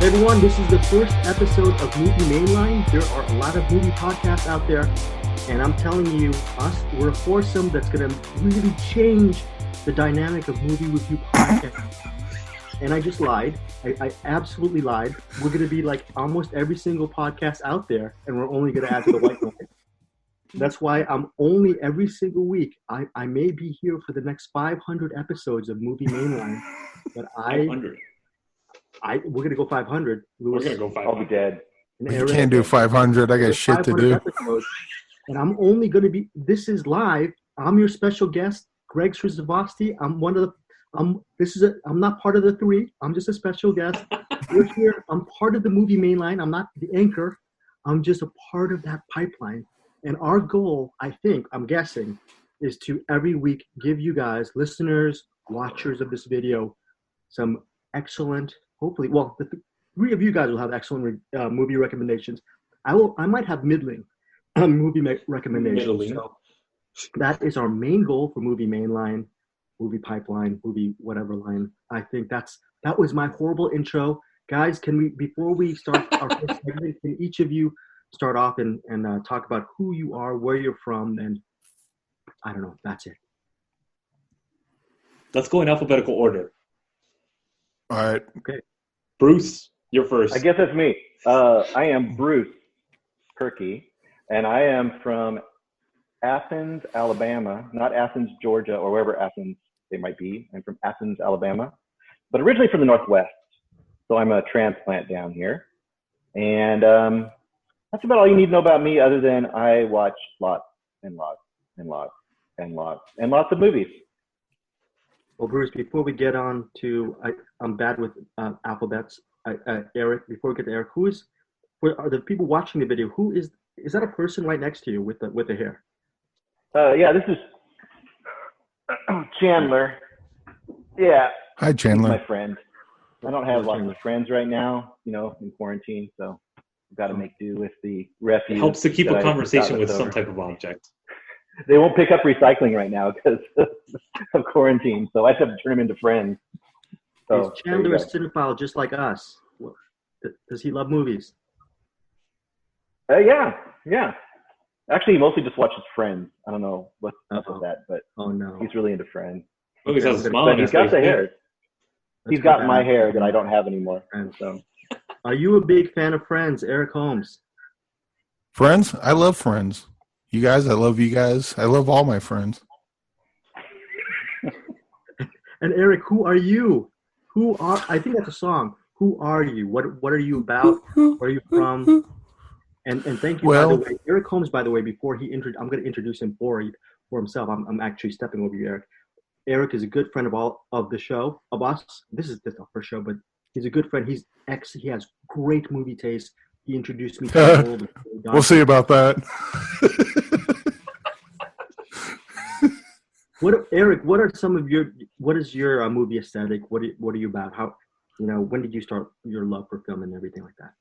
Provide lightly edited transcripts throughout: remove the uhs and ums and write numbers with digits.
Hey everyone, this is the first episode of Movie Mainline. There are a lot of movie podcasts out there, and I'm telling you, we're a foursome that's going to really change the dynamic of movie review podcasts. And I just lied. I absolutely lied. We're going to be like almost every single podcast out there, and we're only going to add to the white noise. That's why I'm only every single week. I may be here for the next 500 episodes of Movie Mainline, but 500. We're gonna go 500. Louis, we're gonna go 500. I'll be dead. You can't do 500. I got shit to do. Episodes, and I'm only gonna be. This is live. I'm your special guest, Greg Srisavasdi. I'm one of the. I'm not part of the three. I'm just a special guest. We're here. I'm part of the Movie Mainline. I'm not the anchor. I'm just a part of that pipeline. And our goal, I'm guessing, is to every week give you guys, listeners, watchers of this video, some excellent. Hopefully, well, the three of you guys will have excellent movie recommendations. I might have middling movie recommendations. Middling. So that is our main goal for Movie Mainline, Movie Pipeline, Movie whatever line. I think that was my horrible intro. Guys, before we start our first segment, can each of you start off and talk about who you are, where you're from, and I don't know, that's it. Let's go in alphabetical order. All right. Okay. Bruce, you're first. I guess that's me. I am Bruce Purkey, and I am from Athens, Alabama. Not Athens, Georgia, or wherever Athens they might be. I'm from Athens, Alabama, but originally from the Northwest. So I'm a transplant down here. And that's about all you need to know about me, other than I watch lots and lots and lots and lots and lots of movies. Well, Bruce, before we get on to, I'm bad with alphabets. Eric, before we get to Eric, are the people watching the video? Who is that a person right next to you with the hair? Yeah, this is Chandler. Yeah. Hi, Chandler. He's my friend. I don't have lots of friends right now, in quarantine, so I've got to make do with the refuge. It helps to keep a conversation with some type of object. They won't pick up recycling right now because of quarantine, so I have to turn them into friends. So, is Chandler a cinephile just like us? Does he love movies? Yeah. Actually, he mostly just watches Friends. I don't know what's up with that, but he's really into Friends. Oh, he's has a smile. But he's got the hair. He's got my hair that I don't have anymore. So. Are you a big fan of Friends, Eric Holmes? Friends? I love Friends. You guys, I love you guys. I love all my friends. And Eric, who are you? I think that's a song. Who are you? What are you about? Where are you from? And thank you, by the way. Eric Holmes, by the way, before I'm going to introduce him for himself. I'm actually stepping over you, Eric. Eric is a good friend of the show, of us. This is our first show, but he's a good friend. He has great movie taste. He introduced me to Old. We'll see about that. Eric, what is your movie aesthetic? What are you about? How, when did you start your love for film and everything like that?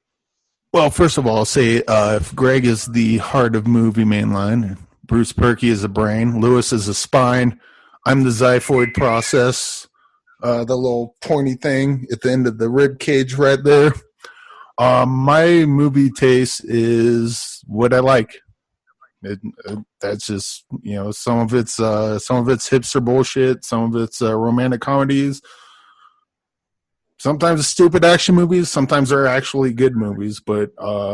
Well, first of all, I'll say if Greg is the heart of Movie Mainline, Bruce Purkey is the brain, Lewis is the spine, I'm the xiphoid process, the little pointy thing at the end of the rib cage right there. My movie taste is what I like. That's just, some of it's hipster bullshit, some of it's romantic comedies. Sometimes it's stupid action movies, sometimes they're actually good movies, but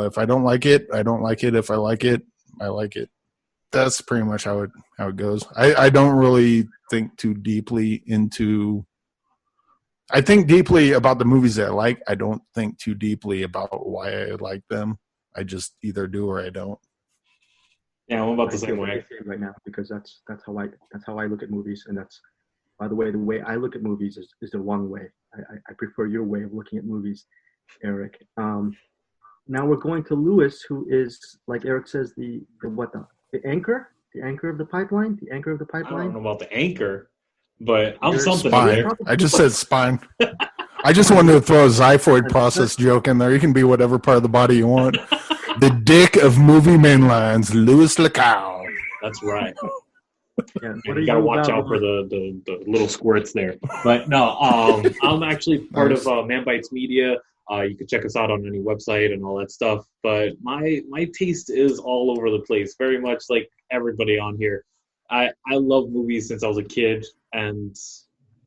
if I don't like it, I don't like it. If I like it, I like it. That's pretty much how it goes. I don't really think too deeply into. I think deeply about the movies that I like. I don't think too deeply about why I like them. I just either do or I don't. Yeah, I'm about the same way right now, because that's how I look at movies, and that's, by the way I look at movies is the wrong way. I prefer your way of looking at movies, Eric. Now we're going to Lewis, who is, like Eric says, the anchor of the pipeline, I don't know about the anchor, but I'm something. Spine. I just said spine. I just wanted to throw a xiphoid process joke in there. You can be whatever part of the body you want. The dick of Movie Mainline's Luis Lacau. That's right. Yeah, you gotta watch out for the little squirts there. But no, I'm actually part of Man Bites Media. You can check us out on any website and all that stuff. But my taste is all over the place, very much like everybody on here. I love movies since I was a kid, and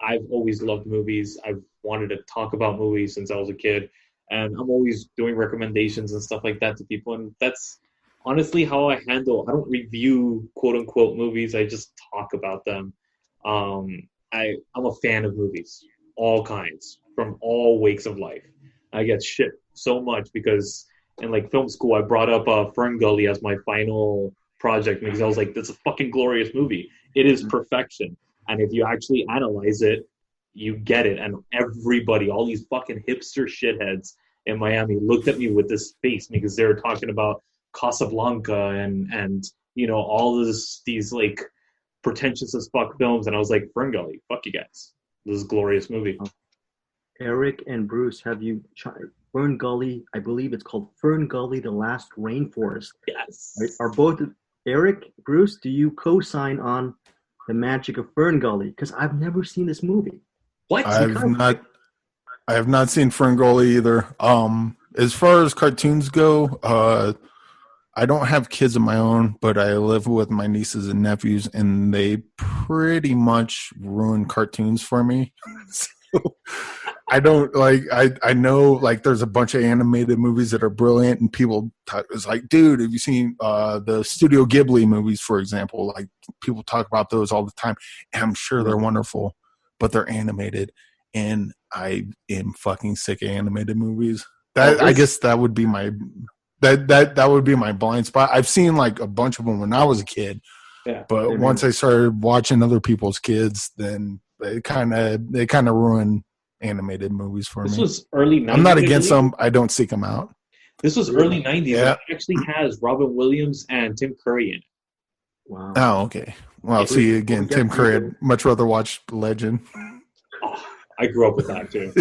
I've always loved movies. I've wanted to talk about movies since I was a kid, and I'm always doing recommendations and stuff like that to people. And that's honestly how I handle. I don't review quote unquote movies. I just talk about them. I'm a fan of movies, all kinds, from all wakes of life. I get shit so much because in like film school, I brought up Fern Gully as my final project because I was like, "This is a fucking glorious movie. It is perfection." And if you actually analyze it, you get it. And everybody, all these fucking hipster shitheads in Miami, looked at me with this face because they were talking about Casablanca and all these like pretentious as fuck films, and I was like, Fern Gully, fuck you guys. This is a glorious movie. Eric and Bruce, have you tried Fern Gully? I believe it's called Fern Gully, The Last Rainforest. Yes. Right? Are both Eric, Bruce, do you co-sign on the magic of Fern Gully? Because I've never seen this movie. What? I have not seen Fern Gully either. As far as cartoons go, I don't have kids of my own, but I live with my nieces and nephews, and they pretty much ruin cartoons for me. So I don't like. I know like there's a bunch of animated movies that are brilliant, and people it's like, dude, have you seen the Studio Ghibli movies, for example? Like people talk about those all the time, and I'm sure they're wonderful, but they're animated, and I am fucking sick of animated movies. I guess that would be my. That would be my blind spot. I've seen like a bunch of them when I was a kid, but once I started watching other people's kids, then they kind of ruin animated movies for me. This was early 90s. I'm not against them. I don't seek them out. This was early 90s. Yeah. It actually has Robin Williams and Tim Curry in it. Wow. Oh, okay. Well, see again, Tim Curry. I'd much rather watch Legend. Oh, I grew up with that too.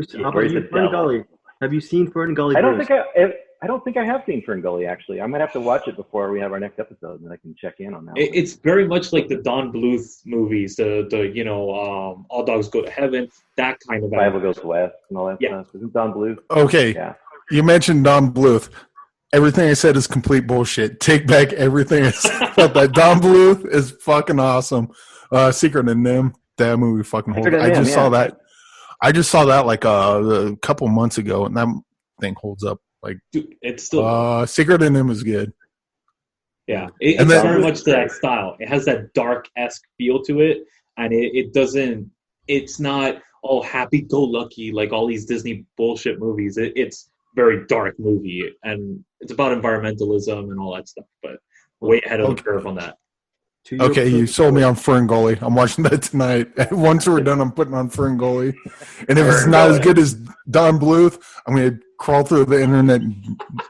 So. How about you, Fern Gully? Have you seen Fern Gully? I don't think I have seen Fern Gully, actually. I'm going to have to watch it before we have our next episode, and I can check in on that. It's very much like the Don Bluth movies, All Dogs Go to Heaven, that kind of. Bible Goes West and all that stuff. Isn't Don Bluth? Okay. Yeah. You mentioned Don Bluth. Everything I said is complete bullshit. Take back everything I said about that. Don Bluth is fucking awesome. Secret of NIMH, that movie fucking holds. I just saw that. I just saw that like a couple months ago, and that thing holds up. Like, dude, it's still Secret of NIMH is good. Yeah, it's very much that style. It has that dark-esque feel to it, and it doesn't. It's not all happy-go-lucky like all these Disney bullshit movies. It's very dark movie, and it's about environmentalism and all that stuff. But way ahead of the curve on that. Okay, you sold me on Fern Gully. I'm watching that tonight. Once we're done, I'm putting on Fern Gully. And if it's not as good as Don Bluth, I'm going to crawl through the internet.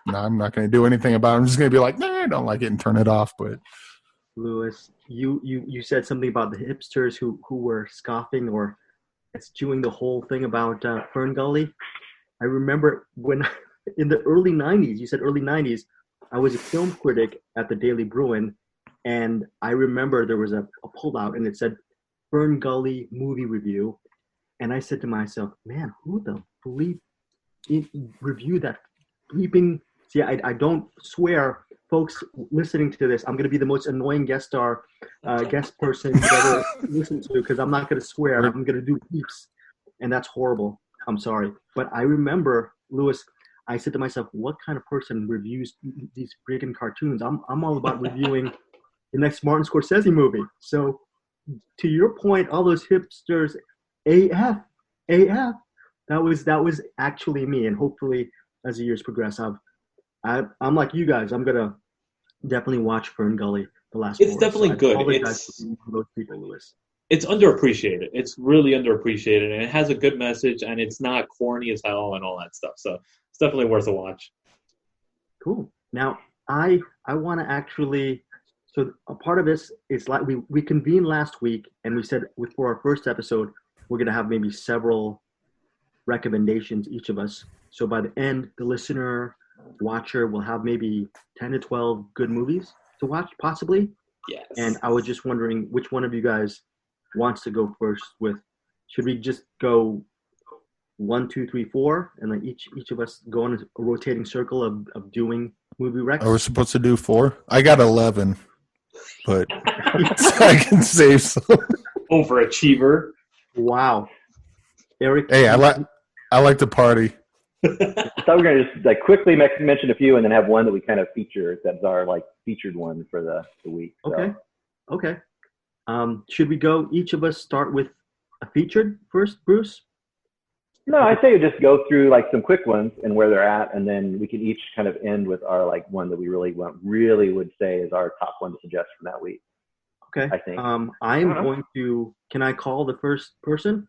No, I'm not going to do anything about it. I'm just going to be like, nah, I don't like it, and turn it off. But Louis, you said something about the hipsters who were scoffing or eschewing the whole thing about Fern Gully. I remember when in the early 90s, you said early 90s, I was a film critic at the Daily Bruin. And I remember there was a pullout, and it said Fern Gully movie review. And I said to myself, man, who the bleep review that bleeping? See, I don't swear, folks listening to this. I'm going to be the most annoying guest person you've ever listened to, because I'm not going to swear. I'm going to do beeps, and that's horrible. I'm sorry. But I remember, Louis, I said to myself, what kind of person reviews these friggin' cartoons? I'm all about reviewing the next Martin Scorsese movie. So to your point, all those hipsters, AF, that was actually me. And hopefully as the years progress, I'm like you guys, I'm going to definitely watch Fern Gully, The Last It's definitely good. Those people, Louis. It's underappreciated. It's really underappreciated, and it has a good message, and it's not corny as hell and all that stuff. So it's definitely worth a watch. Cool. Now, I want to actually... So a part of this is like we convened last week, and we said for our first episode, we're going to have maybe several recommendations, each of us. So by the end, the listener, watcher will have maybe 10 to 12 good movies to watch, possibly. Yes. And I was just wondering which one of you guys wants to go first with. Should we just go 1, 2, 3, 4, and then each of us go in a rotating circle of doing movie recs. Are we supposed to do 4? I got 11, but I can save some. Overachiever. Wow, Eric. Hey, I like to party. I thought we were going to just like quickly mention a few and then have one that we kind of feature. That's our like featured one for the week. So. Okay. Should we go? Each of us start with a featured first, Bruce? No, I say just go through like some quick ones and where they're at, and then we can each kind of end with our like one that we really would say is our top one to suggest from that week. Okay. I think. I'm going to. Can I call the first person?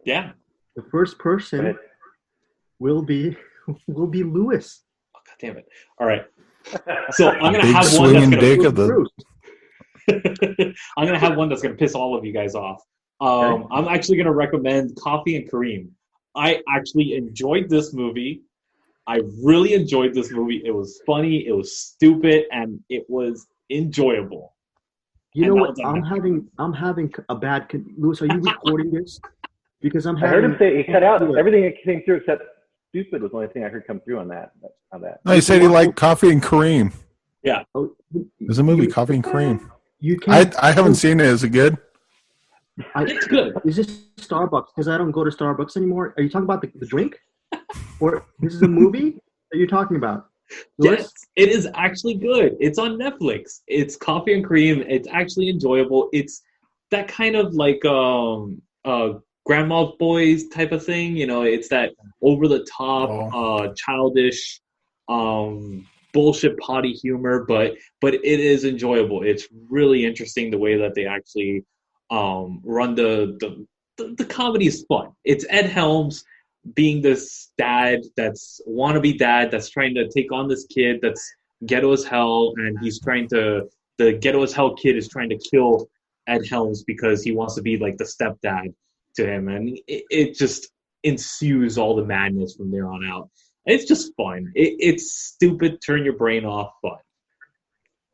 Yeah. The first person will be Luis. Oh, God damn it! All right. So I'm gonna Big have one that's dick gonna. of the. I'm gonna have one that's gonna piss all of you guys off. Okay. I'm actually gonna recommend Coffee and Kareem. I actually enjoyed this movie. I really enjoyed this movie. It was funny. It was stupid, and it was enjoyable. You know what? I'm having a bad. Luis, are you recording this? Because I heard him say he cut out everything that came through except stupid was the only thing I heard come through on that. No, he said he liked Coffee and Kareem. Yeah. There's a movie, Coffee and Kareem. You can't. I haven't seen it. Is it good? It's good. Is this Starbucks? Because I don't go to Starbucks anymore. Are you talking about the drink? Or this is a movie that you're talking about? Luis? Yes, it is actually good. It's on Netflix. It's Coffee and Cream. It's actually enjoyable. It's that kind of like Grandma's Boys type of thing. You know, it's that over the top, childish, bullshit potty humor, but it is enjoyable. It's really interesting the way that they actually run the comedy is fun. It's Ed Helms being this dad that's wannabe dad that's trying to take on this kid that's ghetto as hell, and the ghetto as hell kid is trying to kill Ed Helms because he wants to be like the stepdad to him, and it just ensues all the madness from there on out. It's just fun. It's stupid, turn your brain off fun.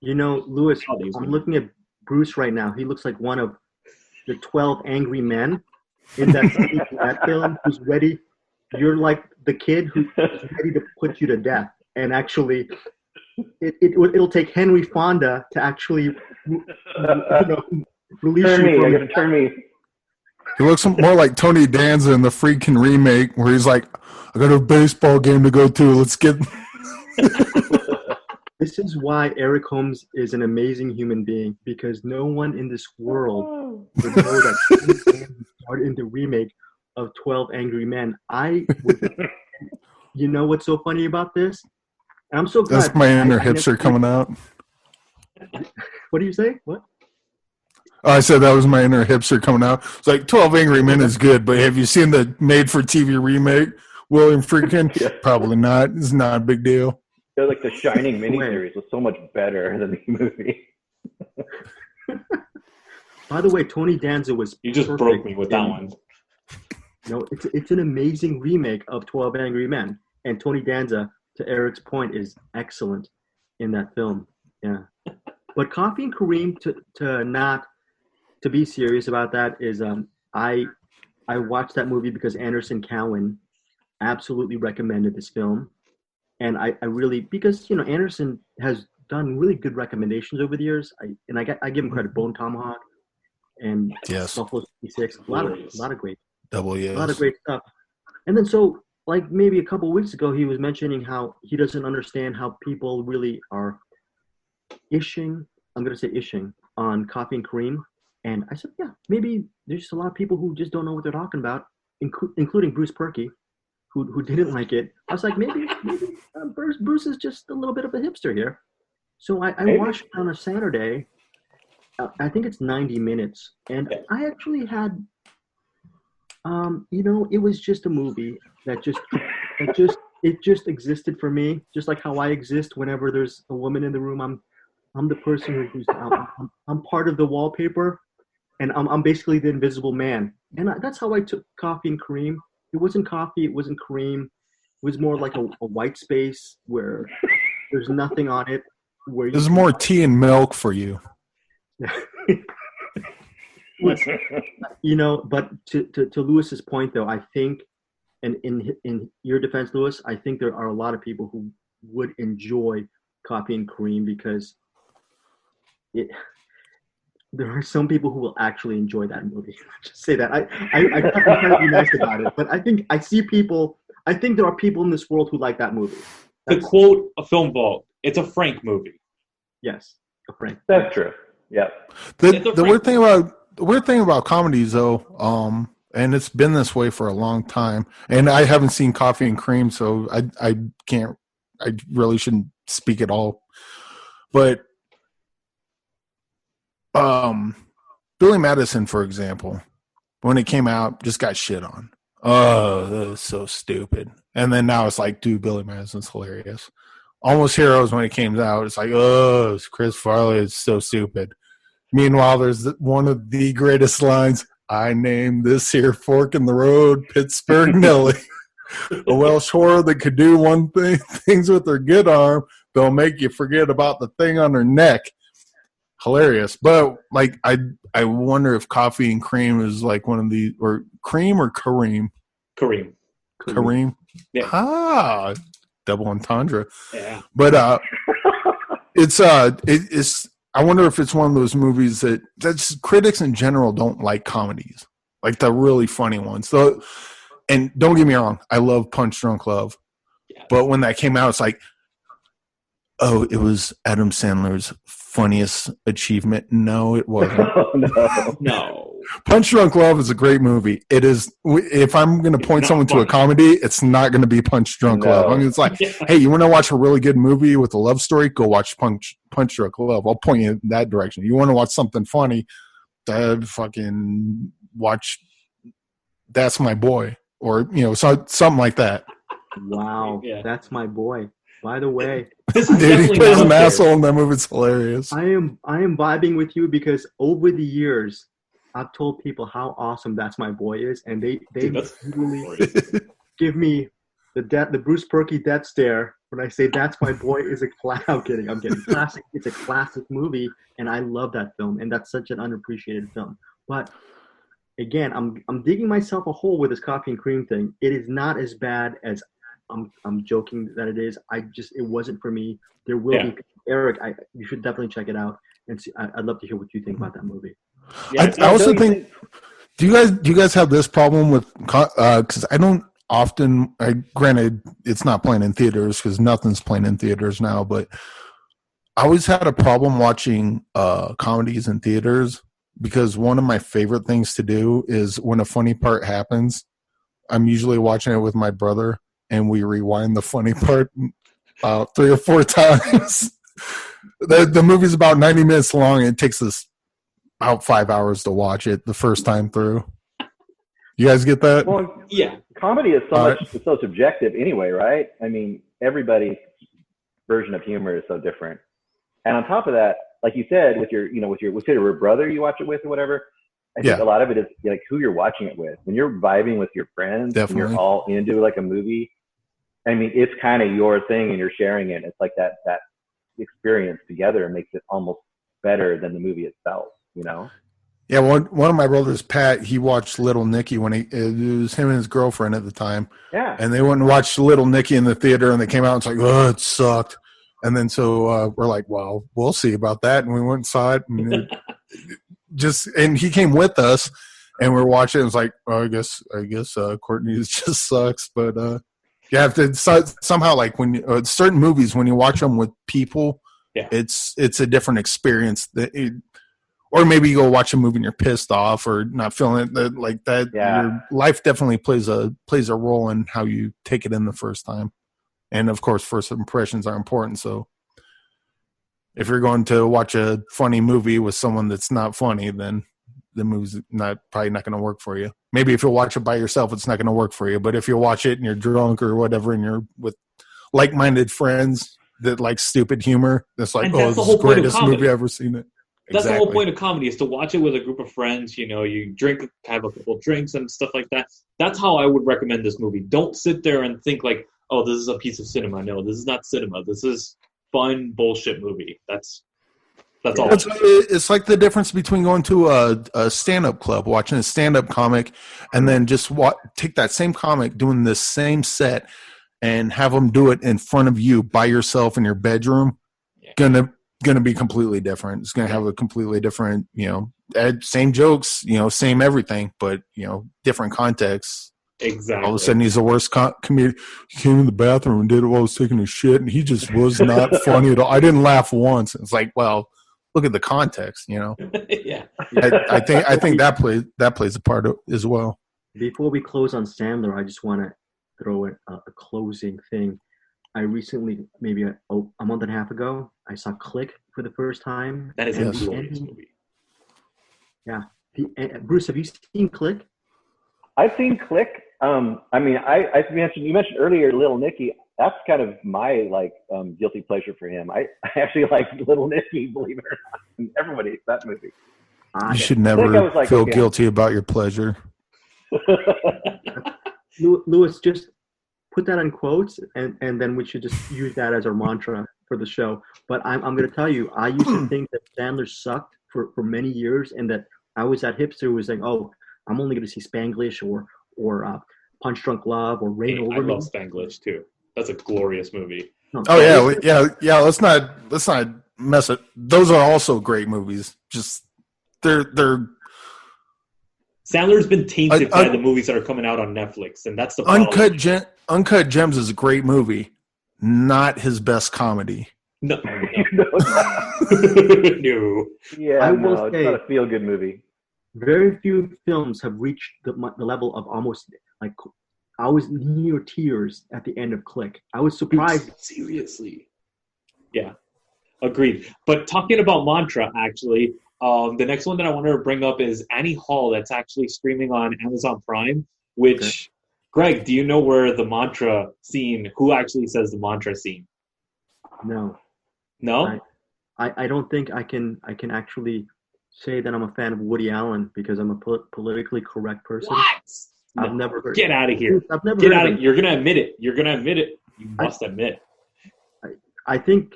You know, Luis, I'm looking at Bruce right now. He looks like one of the 12 angry men in that film who's ready. You're like the kid who's ready to put you to death. And actually, it'll take Henry Fonda to actually release you. Turn me. He looks more like Tony Danza in the freaking remake where he's like, I got a baseball game to go to. Let's get... This is why Eric Holmes is an amazing human being, because no one in this world would know that he started in the remake of 12 Angry Men. You know what's so funny about this? And I'm so glad. That's my inner hipster coming out. What do you say? What? Oh, I said that was my inner hipster coming out. It's like 12 Angry Men is good, but have you seen the made-for-TV remake? William Friedkin? Yeah. Probably not. It's not a big deal. They're like the Shining miniseries was so much better than the movie. By the way, Tony Danza was. You just broke me with that one. No, it's an amazing remake of 12 Angry Men, and Tony Danza, to Eric's point, is excellent in that film. Yeah, but Coffee and Kareem, to be serious about that, is I watched that movie because Anderson Cowan absolutely recommended this film. And I really, because, you know, Anderson has done really good recommendations over the years. I give him credit. Bone Tomahawk and Buffalo 66. A lot of great. A lot of great stuff. And then so, like maybe a couple of weeks ago, he was mentioning how he doesn't understand how people really are ishing. I'm going to say ishing on Coffee and Kareem. And I said, yeah, maybe there's just a lot of people who just don't know what they're talking about, including Bruce Purkey, who didn't like it. I was like, maybe Bruce is just a little bit of a hipster here. So I watched it on a Saturday. I think it's 90 minutes. And I actually had, it was just a movie that just existed for me. Just like how I exist whenever there's a woman in the room. I'm the person who's I'm part of the wallpaper, and I'm basically the invisible man. And that's how I took Coffee and Kareem. It wasn't coffee. It wasn't cream. It was more like a white space where there's nothing on it. There's more tea and milk for you. But to Lewis's point, though, I think, and in your defense, Lewis, I think there are a lot of people who would enjoy Coffee and Cream because there are some people who will actually enjoy that movie. Just say that. I'm trying to be nice about it, but I think I see people. I think there are people in this world who like that movie. To quote a film vault, it's a Frank movie. Yes, a Frank. That's true. Yeah. The weird thing about comedies, though, and it's been this way for a long time. And I haven't seen Coffee and Cream, so I can't. I really shouldn't speak at all. But Billy Madison, for example, when it came out, just got shit on. Oh, that is so stupid. And then now it's like, dude, Billy Madison's hilarious. Almost Heroes, when it came out, it's like, oh, it's Chris Farley, it's so stupid. Meanwhile, there's one of the greatest lines, I named this here fork in the road Pittsburgh Nellie. A Welsh horror that could do things with her good arm, they'll make you forget about the thing on her neck. Hilarious. But like I wonder if Coffee and Cream is like one of the, or Cream or Kareem? Kareem. Yeah. Double entendre. Yeah. But it's I wonder if it's one of those movies that's critics in general don't like comedies, like the really funny ones. So, and don't get me wrong, I love Punch Drunk Love, but when that came out, it's like, oh, it was Adam Sandler's funniest achievement. No, it wasn't. No. Punch Drunk Love is a great movie. It is. If I'm going to point someone to a comedy, it's not going to be Punch Drunk Love. I mean, it's like, hey, you want to watch a really good movie with a love story? Go watch Punch Drunk Love. I'll point you in that direction. You want to watch something funny? Fucking watch That's My Boy, or something like that. Wow, That's My Boy. By the way, dude, he plays an asshole in that movie. It's hilarious. I am vibing with you because over the years, I've told people how awesome That's My Boy is, and they literally give me the Bruce Purkey death stare when I say That's My Boy is a classic. I'm kidding. Classic. It's a classic movie, and I love that film, and that's such an unappreciated film. But again, I'm digging myself a hole with this Coffee and Cream thing. It is not as bad as I'm joking that it is. It wasn't for me. There will be Eric. You should definitely check it out and see. I'd love to hear what you think about that movie. Yeah, I also think. Do you guys have this problem with? Because I don't often. Granted, it's not playing in theaters because nothing's playing in theaters now. But I always had a problem watching comedies in theaters because one of my favorite things to do is when a funny part happens, I'm usually watching it with my brother. And we rewind the funny part 3 or 4 times. The movie's about 90 minutes long, and it takes us about 5 hours to watch it the first time through. You guys get that? Well, yeah. Comedy is so subjective anyway, right? I mean, everybody's version of humor is so different. And on top of that, like you said, with your brother you watch it with or whatever, I think a lot of it is like who you're watching it with. When you're vibing with your friends, and you're all into like a movie, I mean, it's kind of your thing and you're sharing it. It's like that experience together makes it almost better than the movie itself, Yeah, one of my brothers, Pat, he watched Little Nicky when it was him and his girlfriend at the time. Yeah. And they went and watched Little Nicky in the theater, and they came out and it's like, oh, it sucked. And then so we're like, well, we'll see about that. And we went and saw it, and and he came with us, and we're watching. It was like, oh, I guess Courtney's just sucks, but you have to somehow, like when certain movies, when you watch them with people, it's a different experience. Or maybe you go watch a movie and you're pissed off or not feeling it like that. Yeah. Your life definitely plays a role in how you take it in the first time, and of course, first impressions are important. So if you're going to watch a funny movie with someone that's not funny, then the movie's probably not going to work for you. Maybe if you watch it by yourself, it's not going to work for you. But if you watch it and you're drunk or whatever, and you're with like-minded friends that like stupid humor, that's like, this is the greatest movie I've ever seen it. That's the whole point of comedy, is to watch it with a group of friends. You drink, have a couple drinks and stuff like that. That's how I would recommend this movie. Don't sit there and think like, oh, this is a piece of cinema. No, this is not cinema. This is fun bullshit movie. That's That's all. It's like the difference between going to a stand-up club, watching a stand-up comic, and then just take that same comic doing the same set and have them do it in front of you by yourself in your bedroom. Yeah. Gonna be completely different. It's gonna have a completely different, same jokes, same everything, but different contexts. Exactly. All of a sudden, he's the worst comedian. He came in the bathroom and did it while I was taking a shit, and he just was not funny at all. I didn't laugh once. It's like, well, look at the context, Yeah. I think that plays a part as well. Before we close on Sandler, I just want to throw in a closing thing. I recently, maybe a month and a half ago, I saw Click for the first time. That is a glorious movie. Yeah. Bruce, have you seen Click? I've seen Click. You mentioned earlier Little Nicky. That's kind of my guilty pleasure for him. I actually like Little Nicky, believe it or not. And everybody hates that movie. You should never feel guilty about your pleasure. Louis, just put that in quotes, and then we should just use that as our mantra for the show. But I'm going to tell you, I used to think that Sandler sucked for many years, and that I was that hipster who was saying, "Oh, I'm only going to see Spanglish or Punch Drunk Love or Rain Over Me." I love Spanglish too. That's a glorious movie. Yeah. Let's not mess it. Those are also great movies. Just they're. Sandler's been tainted by the movies that are coming out on Netflix, and that's the problem. Uncut Gems is a great movie, not his best comedy. No. No. Yeah, it's not a feel-good movie. Very few films have reached the level of almost like I was near tears at the end of Click. I was surprised. Seriously. Yeah, agreed. But talking about mantra, actually, the next one that I wanted to bring up is Annie Hall. That's actually streaming on Amazon Prime. Which, Greg, do you know where the mantra scene? Who actually says the mantra scene? No. No. I don't think I can actually say that I'm a fan of Woody Allen because I'm a politically correct person. What? I've never heard. Get out of here. I've never Get heard out of. You're gonna admit it. You must admit. I think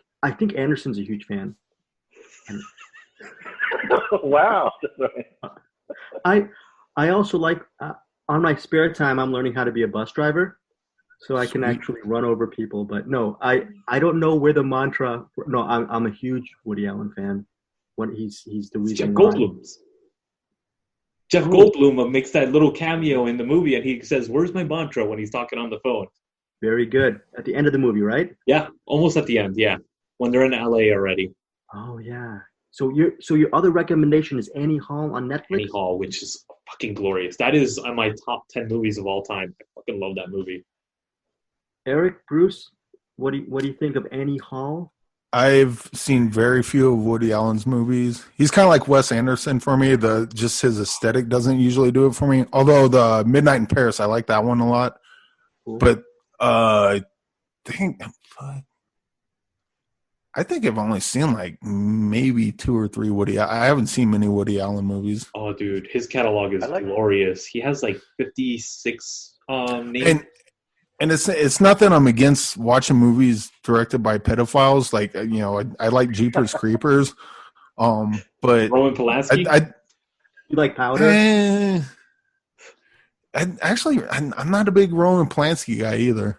Anderson's a huge fan. Wow. I also like on my spare time I'm learning how to be a bus driver, so I can actually run over people. But no, I don't know where the mantra. No, I'm a huge Woody Allen fan. When he's the reason. Jeff Goldblum's. Jeff Goldblum makes that little cameo in the movie, and he says, "Where's my mantra?" when he's talking on the phone. Very good. At the end of the movie, right? Yeah, almost at the end. Yeah, when they're in LA already. Oh yeah. So your other recommendation is Annie Hall on Netflix? Annie Hall, which is fucking glorious. That is on my top 10 movies of all time. I fucking love that movie. Eric, Bruce, what do you think of Annie Hall? I've seen very few of Woody Allen's movies. He's kind of like Wes Anderson for me. Just his aesthetic doesn't usually do it for me. Although the Midnight in Paris, I like that one a lot. Cool. But I think I've only seen like maybe 2 or 3 Woody. I haven't seen many Woody Allen movies. Oh, dude, his catalog is glorious. He has like 56 names. And it's not that I'm against watching movies directed by pedophiles. Like, I like Jeepers Creepers. But Roman Polanski? You like Powder? I'm not a big Roman Polanski guy either.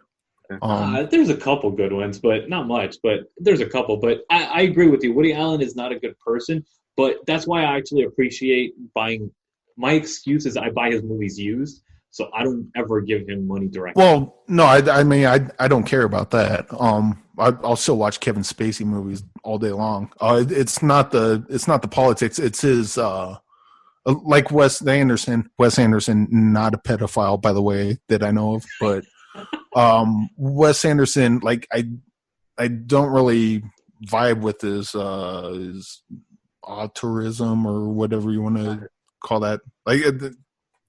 There's a couple good ones, but not much. But there's a couple. But I agree with you. Woody Allen is not a good person. But that's why I actually appreciate buying. My excuse is I buy his movies used. So I don't ever give him money directly. Well, no, I mean, I don't care about that. I'll still watch Kevin Spacey movies all day long. It's not the politics. It's his like Wes Anderson. Wes Anderson, not a pedophile, by the way, that I know of. But Wes Anderson, like I don't really vibe with his auteurism or whatever you want to call that. Like.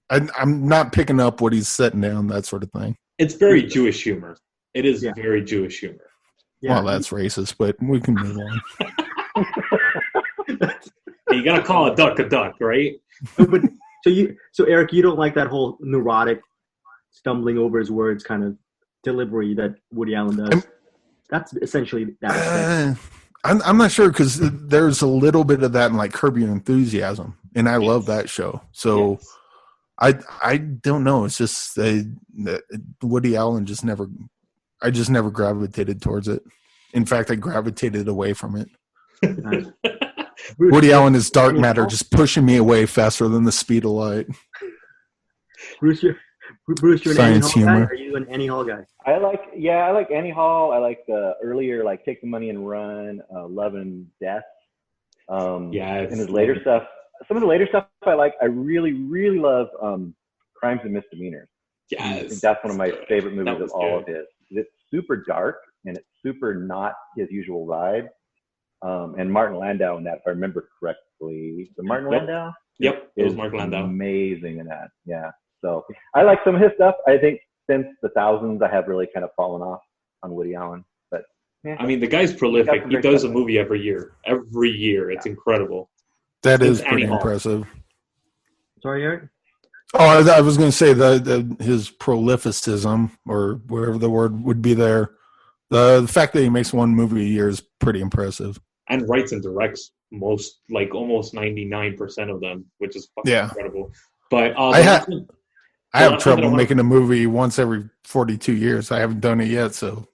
I'm not picking up what he's setting down, that sort of thing. It's very Jewish humor. It is very Jewish humor. Yeah. Well, that's racist, but we can move on. You gotta call a duck, right? So Eric, you don't like that whole neurotic, stumbling over his words kind of delivery that Woody Allen does. That's essentially that. I'm not sure because there's a little bit of that in like Curb Your Enthusiasm, and I love that show. So I don't know. It's just Woody Allen I just never gravitated towards it. In fact, I gravitated away from it. Nice. Woody Allen is dark matter, just pushing me away faster than the speed of light. Bruce, you're an Annie Science Hall humor. guy? Are you an Annie Hall guy? I like Annie Hall. I like the earlier, like Take the Money and Run, Love and Death. And his later stuff. Some of the later stuff I like. I really, really love Crimes and Misdemeanors. Yes. I think that's one of my favorite movies of all of his. It's super dark and it's super not his usual vibe. And Martin Landau in that, if I remember correctly. The Martin Landau? Yep, it was Martin Landau. Amazing in that. Yeah. So I like some of his stuff. I think since the thousands, I have really kind of fallen off on Woody Allen. But I mean, the guy's prolific. He does a movie every year. Every year. It's incredible. That is pretty impressive. Sorry, Eric? Oh, I was going to say his prolificism, or whatever the word would be there. The fact that he makes one movie a year is pretty impressive. And writes and directs almost 99% of them, which is fucking incredible. But I have trouble making a movie once every 42 years. I haven't done it yet, so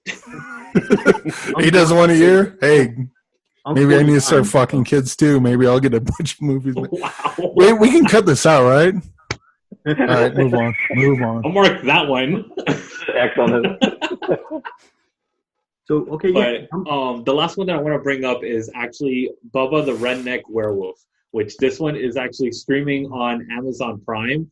he does one a year. Hey, maybe I need to start fucking kids too. Maybe I'll get a bunch of movies. Wow. Wait, we can cut this out, right? All right, move on. I'll mark that one. X on it. So okay, the last one that I want to bring up is actually Bubba the Redneck Werewolf, which this one is actually streaming on Amazon Prime,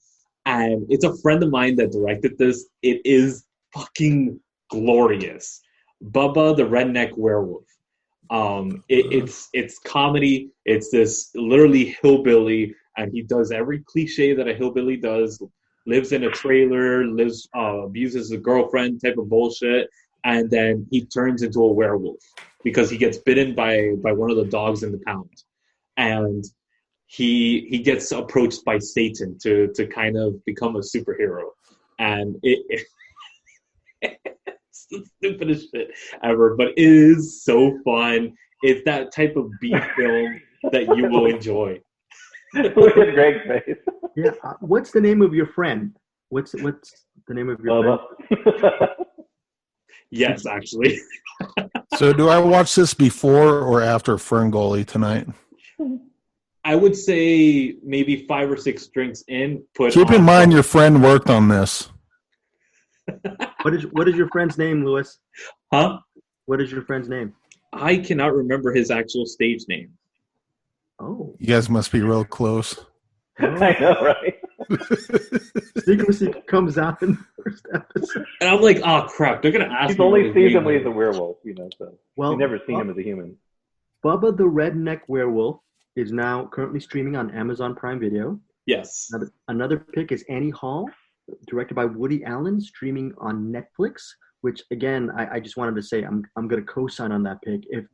and it's a friend of mine that directed this. It is fucking glorious. Bubba the Redneck Werewolf. It's comedy. It's this literally hillbilly, and he does every cliche that a hillbilly does. Lives in a trailer, abuses a girlfriend type of bullshit. And then he turns into a werewolf because he gets bitten by one of the dogs in the pound. And he gets approached by Satan to kind of become a superhero. And it's the stupidest shit ever, but it is so fun. It's that type of B film that you will enjoy. Look at Greg's face. Yeah. What's the name of your friend? What's the name of your friend? Yes, actually. So do I watch this before or after Ferngully tonight? I would say maybe 5 or 6 drinks in. Keep in mind your friend worked on this. What is your friend's name, Louis? Huh? What is your friend's name? I cannot remember his actual stage name. Oh. You guys must be real close. I know, right? Secrecy comes out in the first episode. And I'm like, oh crap, they're gonna ask He's me. only seen him as a werewolf, so well, you've never seen him as a human. Bubba the Redneck Werewolf is now currently streaming on Amazon Prime Video. Yes. Another pick is Annie Hall, directed by Woody Allen, streaming on Netflix. Which again, I just wanted to say I'm going to co-sign on that pick. If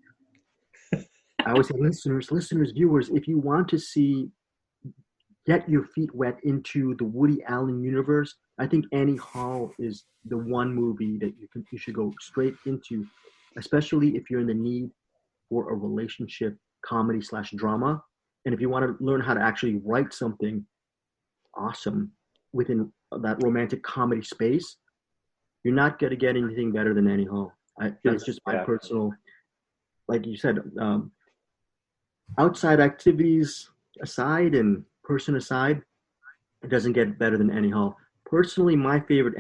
I always say, listeners, viewers, if you want to get your feet wet into the Woody Allen universe, I think Annie Hall is the one movie that you should go straight into, especially if you're in the need for a relationship comedy / drama. And if you want to learn how to actually write something awesome within that romantic comedy space, you're not going to get anything better than Annie Hall. That's just my personal, like you said, outside activities aside and person aside, it doesn't get better than Annie Hall. Personally, my favorite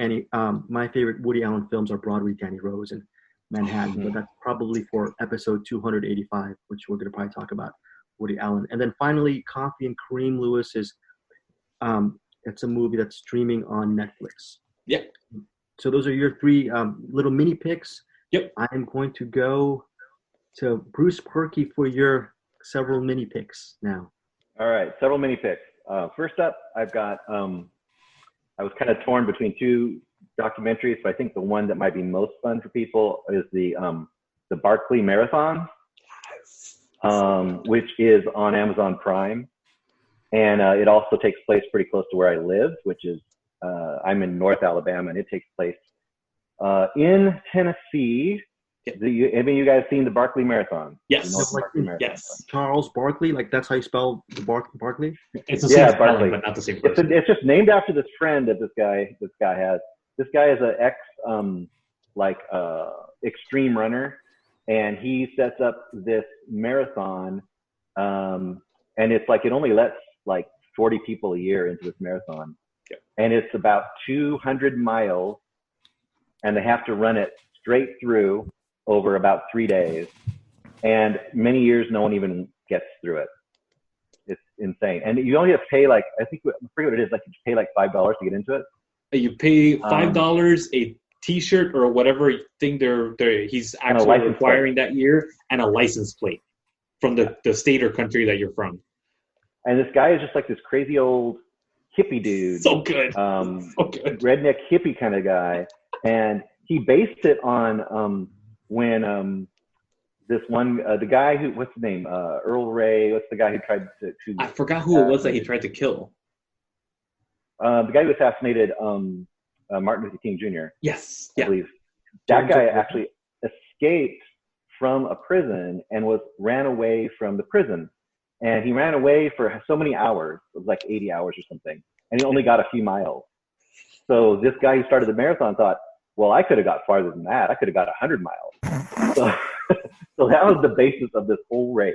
Woody Allen films are Broadway, Danny Rose, and Manhattan. But that's probably for episode 285, which we're going to probably talk about Woody Allen. And then finally, Coffee and Cream, Lewis is it's a movie that's streaming on Netflix. Yeah. So those are your 3 little mini picks. Yep. I am going to go to Bruce Purkey for your several mini picks now. All right, several mini picks. First up, I've got, I was kind of torn between 2 documentaries, but I think the one that might be most fun for people is the Barkley Marathon, which is on Amazon Prime. And it also takes place pretty close to where I live, which is, I'm in North Alabama, and it takes place in Tennessee. Have you guys seen the Barkley Marathon? Yes. You know Barkley Marathon. Yes. Charles Barkley, like that's how you spell the Barkley. It's the same spelling, Barkley. but not the same person. It's just named after this friend that this guy has. This guy is an extreme runner, and he sets up this marathon, and it's like it only lets like 40 people a year into this marathon, and it's about 200 miles, and they have to run it straight through over about 3 days, and many years no one even gets through it. It's insane, and you only have to pay like I forget what it is, like you pay like $5 to get into it. You pay $5 a T-shirt or whatever thing he's actually requiring that year, and a license plate from the state or country that you're from. And this guy is just like this crazy old hippie dude. So good. So good. Redneck hippie kind of guy, and he based it on when this one the guy who what's his name Earl Ray. What's the guy who tried to I forgot who it was that he tried to kill. The guy who assassinated Martin Luther King Jr. Yes. I believe. That guy actually escaped from a prison and ran away from the prison. And he ran away for so many hours. It was like 80 hours or something. And he only got a few miles. So this guy who started the marathon thought, well, I could have got farther than that. I could have got 100 miles. So that was the basis of this whole race.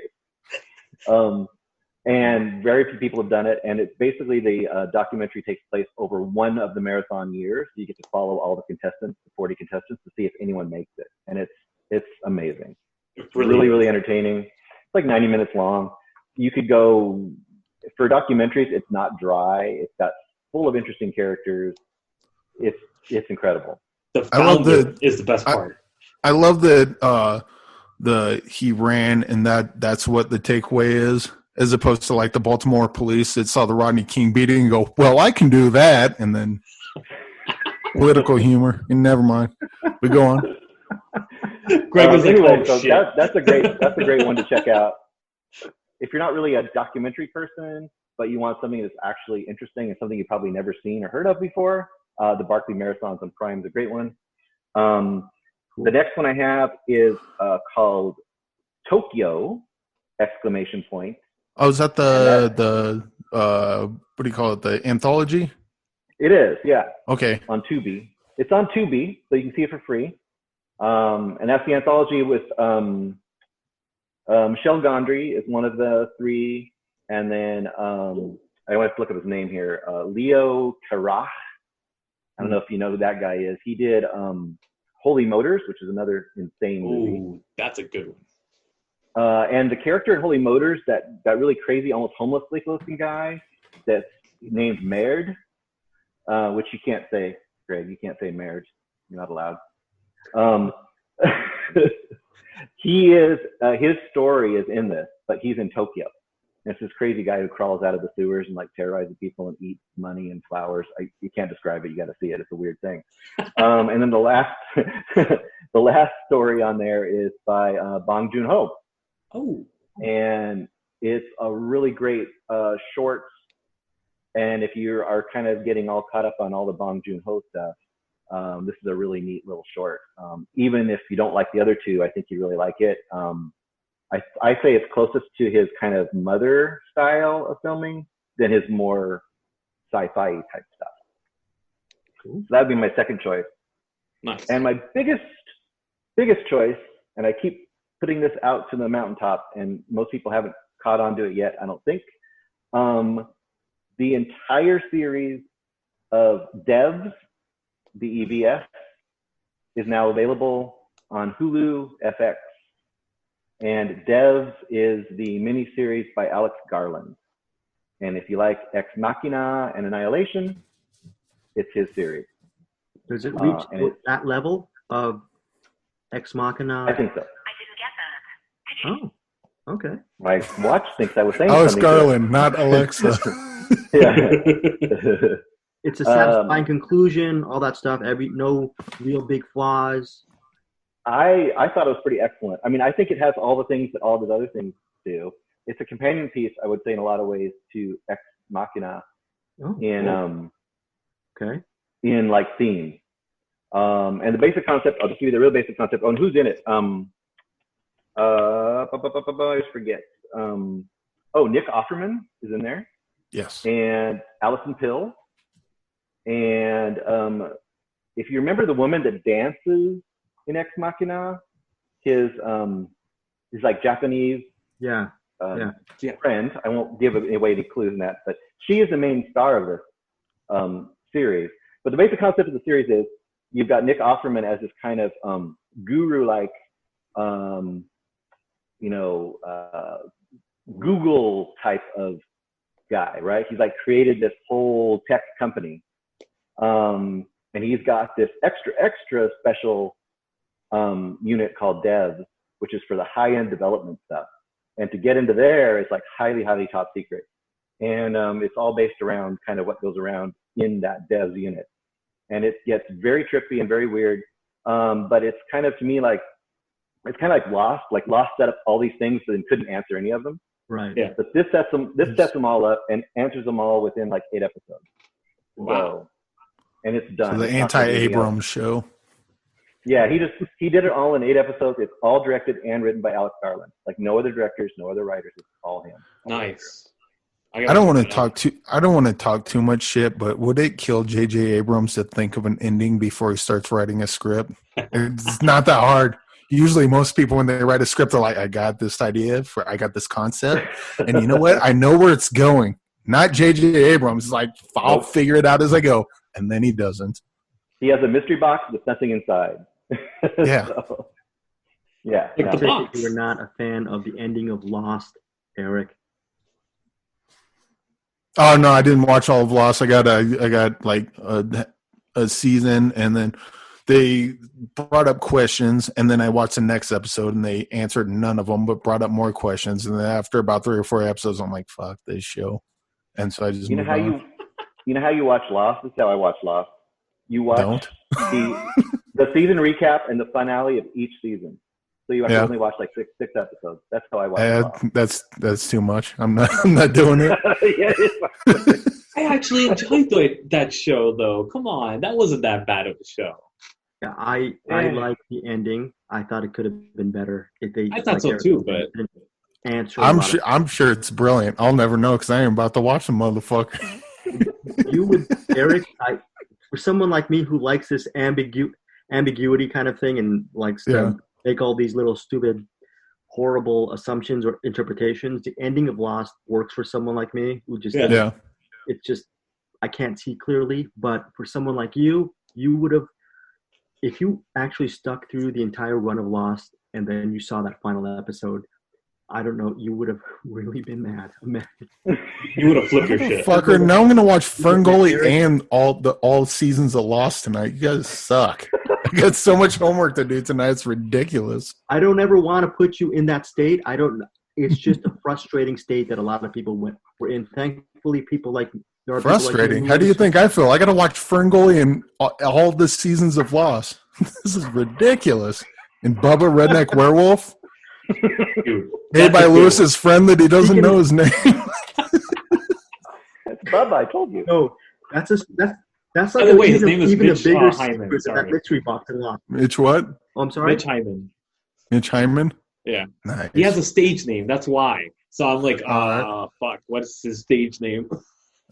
And very few people have done it. And it's basically the documentary takes place over one of the marathon years. So you get to follow all the contestants, the 40 contestants, to see if anyone makes it. And it's amazing. It's really, really entertaining. It's like 90 minutes long. You could go, for documentaries, it's not dry. It's got full of interesting characters. It's incredible. The founder is the best part. I love that he ran, and that's what the takeaway is, as opposed to like the Baltimore police that saw the Rodney King beating and go, well, I can do that, and then political humor. And never mind. We go on. Greg was anyway, so that's a great one to check out. If you're not really a documentary person, but you want something that's actually interesting and something you've probably never seen or heard of before, the Barkley Marathons on Prime is a great one. The next one I have is called Tokyo! ! Oh, is that the what do you call it? The anthology? It is, yeah. Okay. On Tubi. It's on Tubi, so you can see it for free. And that's the anthology with Michel Gondry is one of the three, and then I want to look up his name here. Leo Carax. I don't know if you know who that guy is. He did Holy Motors, which is another insane movie. Ooh, that's a good one. And the character in Holy Motors, that really crazy, almost homeless-looking guy, that's named Merd, which you can't say, Greg. You can't say Merd. You're not allowed. He is. His story is in this, but he's in Tokyo. And it's this crazy guy who crawls out of the sewers and like terrorizes people and eats money and flowers. You can't describe it. You got to see it. It's a weird thing. And then the last story on there is by Bong Joon-ho. Oh. And it's a really great short. And if you are kind of getting all caught up on all the Bong Joon-ho stuff, this is a really neat little short. Even if you don't like the other two, I think you really like it. I say it's closest to his kind of Mother style of filming than his more sci-fi type stuff. Cool. So that'd be my second choice. Nice. And my biggest choice, and I keep putting this out to the mountaintop, and most people haven't caught on to it yet, I don't think. The entire series of Devs, DEVS, is now available on Hulu FX. And Devs is the miniseries by Alex Garland. And if you like Ex Machina and Annihilation, it's his series. Does it reach that level of Ex Machina? I think so. Oh, okay. My watch thinks I was saying Alex something. Garland, not Alexa. Yeah. It's a satisfying conclusion, all that stuff. No real big flaws. I thought it was pretty excellent. I mean, I think it has all the things that all those other things do. It's a companion piece, I would say, in a lot of ways to Ex Machina in like theme. And the basic concept, I'll just give you the real basic concept on who's in it. I always forget. Nick Offerman is in there. Yes. And Alison Pill. And if you remember the woman that dances in Ex Machina, his like Japanese friend. I won't give away any clues in that, but she is the main star of this series. But the basic concept of the series is you've got Nick Offerman as this kind of guru-like, Google type of guy, right? He's like created this whole tech company. And he's got this extra special unit called Devs, which is for the high-end development stuff. And to get into there, it's like highly, highly top secret. And it's all based around kind of what goes around in that Devs unit. And it gets very trippy and very weird. But it's kind of, to me, like, it's kind of like Lost. Like Lost set up all these things and couldn't answer any of them. Right. Yeah. But this sets them all up and answers them all within like 8 episodes. Wow. So, and it's done. So the anti-Abrams show. Yeah, he did it all in 8 episodes. It's all directed and written by Alex Garland. Like no other directors, no other writers. It's all him. Nice. I don't want to talk too much shit, but would it kill J.J. Abrams to think of an ending before he starts writing a script? It's not that hard. Usually most people, when they write a script, are like, I got this idea, I got this concept, and you know what? I know where it's going. Not J.J. Abrams. Like, I'll figure it out as I go, and then he doesn't. He has a mystery box with nothing inside. Yeah. So, yeah. Like the box. You were not a fan of the ending of Lost, Eric. Oh no, I didn't watch all of Lost. I got like a season, and then they brought up questions, and then I watched the next episode, and they answered none of them, but brought up more questions. And then after about 3 or 4 episodes, I'm like, "Fuck this show," and so I just moved on. You know how you watch Lost? This is how I watch Lost. You watch the season recap and the finale of each season. So you have to only watch like six episodes. That's how I watch Lost. That's too much. I'm not doing it. Yeah, I actually enjoyed that show, though. Come on, that wasn't that bad of a show. Yeah, I like the ending. I thought it could have been better if they. I thought so too, but I'm sure it's brilliant. I'll never know because I ain't about to watch the motherfucker. You would, Eric. For someone like me who likes this ambiguity kind of thing and likes to make all these little stupid, horrible assumptions or interpretations, the ending of Lost works for someone like me who just it's just I can't see clearly. But for someone like you would have, if you actually stuck through the entire run of Lost and then you saw that final episode, I don't know, you would have really been mad. You would have flipped your shit. Fucker, now I'm going to watch Ferngully and all seasons of Lost tonight. You guys suck. I got so much homework to do tonight. It's ridiculous. I don't ever want to put you in that state. It's just a frustrating state that a lot of people were in. Thankfully, people like there are frustrating. How do you think I feel? I got to watch Ferngully and all the seasons of Lost. This is ridiculous. And Bubba Redneck Werewolf. Dude, made by Lewis's friend that he doesn't know his name. That's Bubba, I told you. No, that's like his name is even Mitch a bigger Hyman. secret than that mystery box in Lost. Mitch what? Oh, I'm sorry? Mitch Hyman. Mitch Hyman? Yeah. Nice. He has a stage name. That's why. So I'm like, fuck. What's his stage name?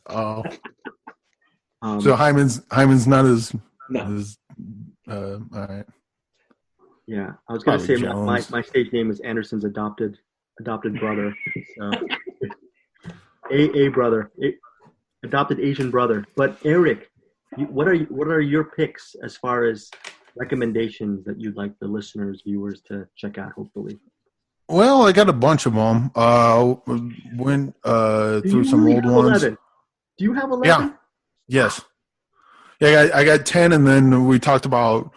Oh. So Hyman's not as. No. All right. Yeah, I was going to say my stage name is Anderson's adopted brother. So, brother, adopted Asian brother. But Eric, what are your picks as far as recommendations that you'd like the listeners, viewers to check out? Hopefully. Well, I got a bunch of them. Went through some old ones. 11? Do you have 11? Yeah. Yes. Yeah, I got 10, and then we talked about.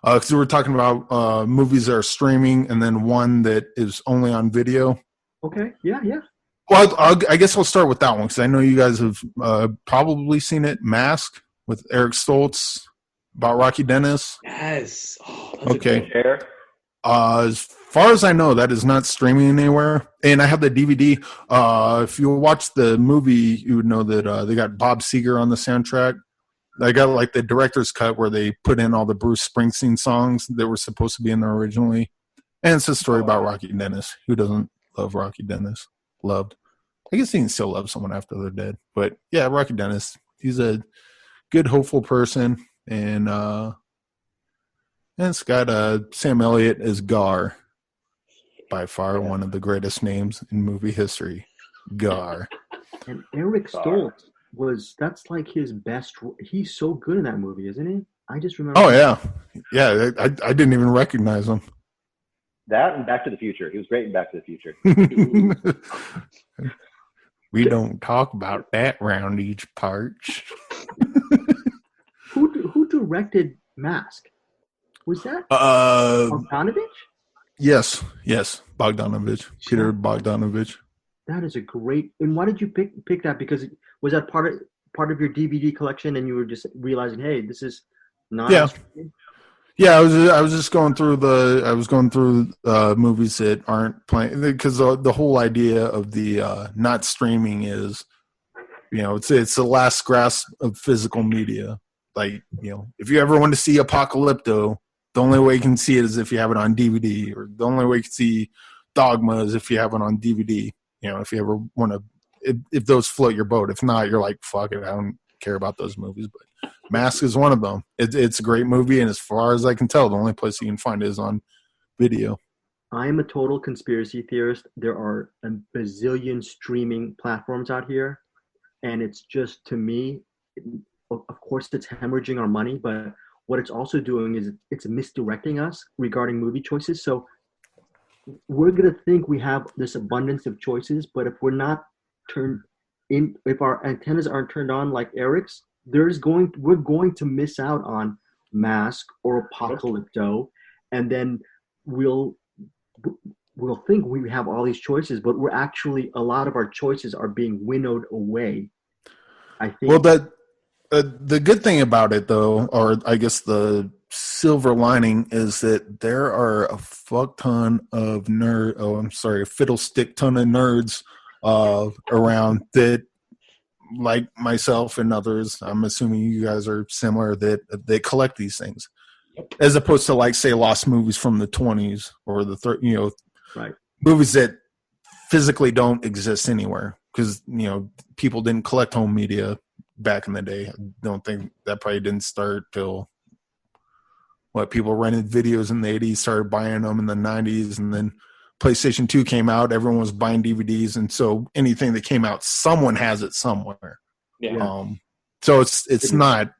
Because we were talking about movies that are streaming, and then one that is only on video. Okay. Yeah. Well, I guess I'll start with that one because I know you guys have probably seen it. Mask with Eric Stoltz about Rocky Dennis. Yes. Okay. As far as I know, that is not streaming anywhere, and I have the DVD. If you watch the movie, you would know that they got Bob Seger on the soundtrack. I got like the director's cut where they put in all the Bruce Springsteen songs that were supposed to be in there originally. And it's a story about Rocky Dennis. Who doesn't love Rocky Dennis? Loved. I guess he can still love someone after they're dead. But yeah, Rocky Dennis. He's a good, hopeful person. And it's got Sam Elliott as Gar. By far one of the greatest names in movie history. Gar. And Eric Stoltz that's like his best. He's so good in that movie, isn't he? I just remember. Oh, yeah. Yeah, I didn't even recognize him. That and Back to the Future. He was great in Back to the Future. We don't talk about that round each parch. Who directed Mask? Was that Bogdanovich? Yes, Bogdanovich. Peter Bogdanovich. That is a great. And why did you pick that? Because was that part of your DVD collection, and you were just realizing, hey, this is not. Yeah, I was just going through movies that aren't playing, because the whole idea of the not streaming is, it's the last grasp of physical media. Like, if you ever want to see Apocalypto, the only way you can see it is if you have it on DVD, or the only way you can see Dogma is if you have it on DVD. If you ever want to, if those float your boat. If not, you're like, fuck it, I don't care about those movies. But Mask is one of them. It's a great movie, and as far as I can tell, the only place you can find it is on video. I am a total conspiracy theorist. There are a bazillion streaming platforms out here, and it's just, to me, of course, it's hemorrhaging our money, but what it's also doing is it's misdirecting us regarding movie choices. So we're going to think we have this abundance of choices, but if we're not if our antennas aren't turned on like Eric's, we're going to miss out on Mask or Apocalypto, and then we'll think we have all these choices, but we're actually, a lot of our choices are being winnowed away, I think. Well, the good thing about it, though, or I guess the silver lining, is that there are a fuck ton of fiddlestick ton of nerds around that, like myself and others, I'm assuming you guys are similar, that they collect these things, as opposed to, like, say, lost movies from the 20s or the right, movies that physically don't exist anywhere, because people didn't collect home media back in the day. I don't think that probably didn't start till people rented videos in the 80s, started buying them in the 90s, and then PlayStation 2 came out, everyone was buying DVDs, and so anything that came out, someone has it somewhere. Yeah. So it's not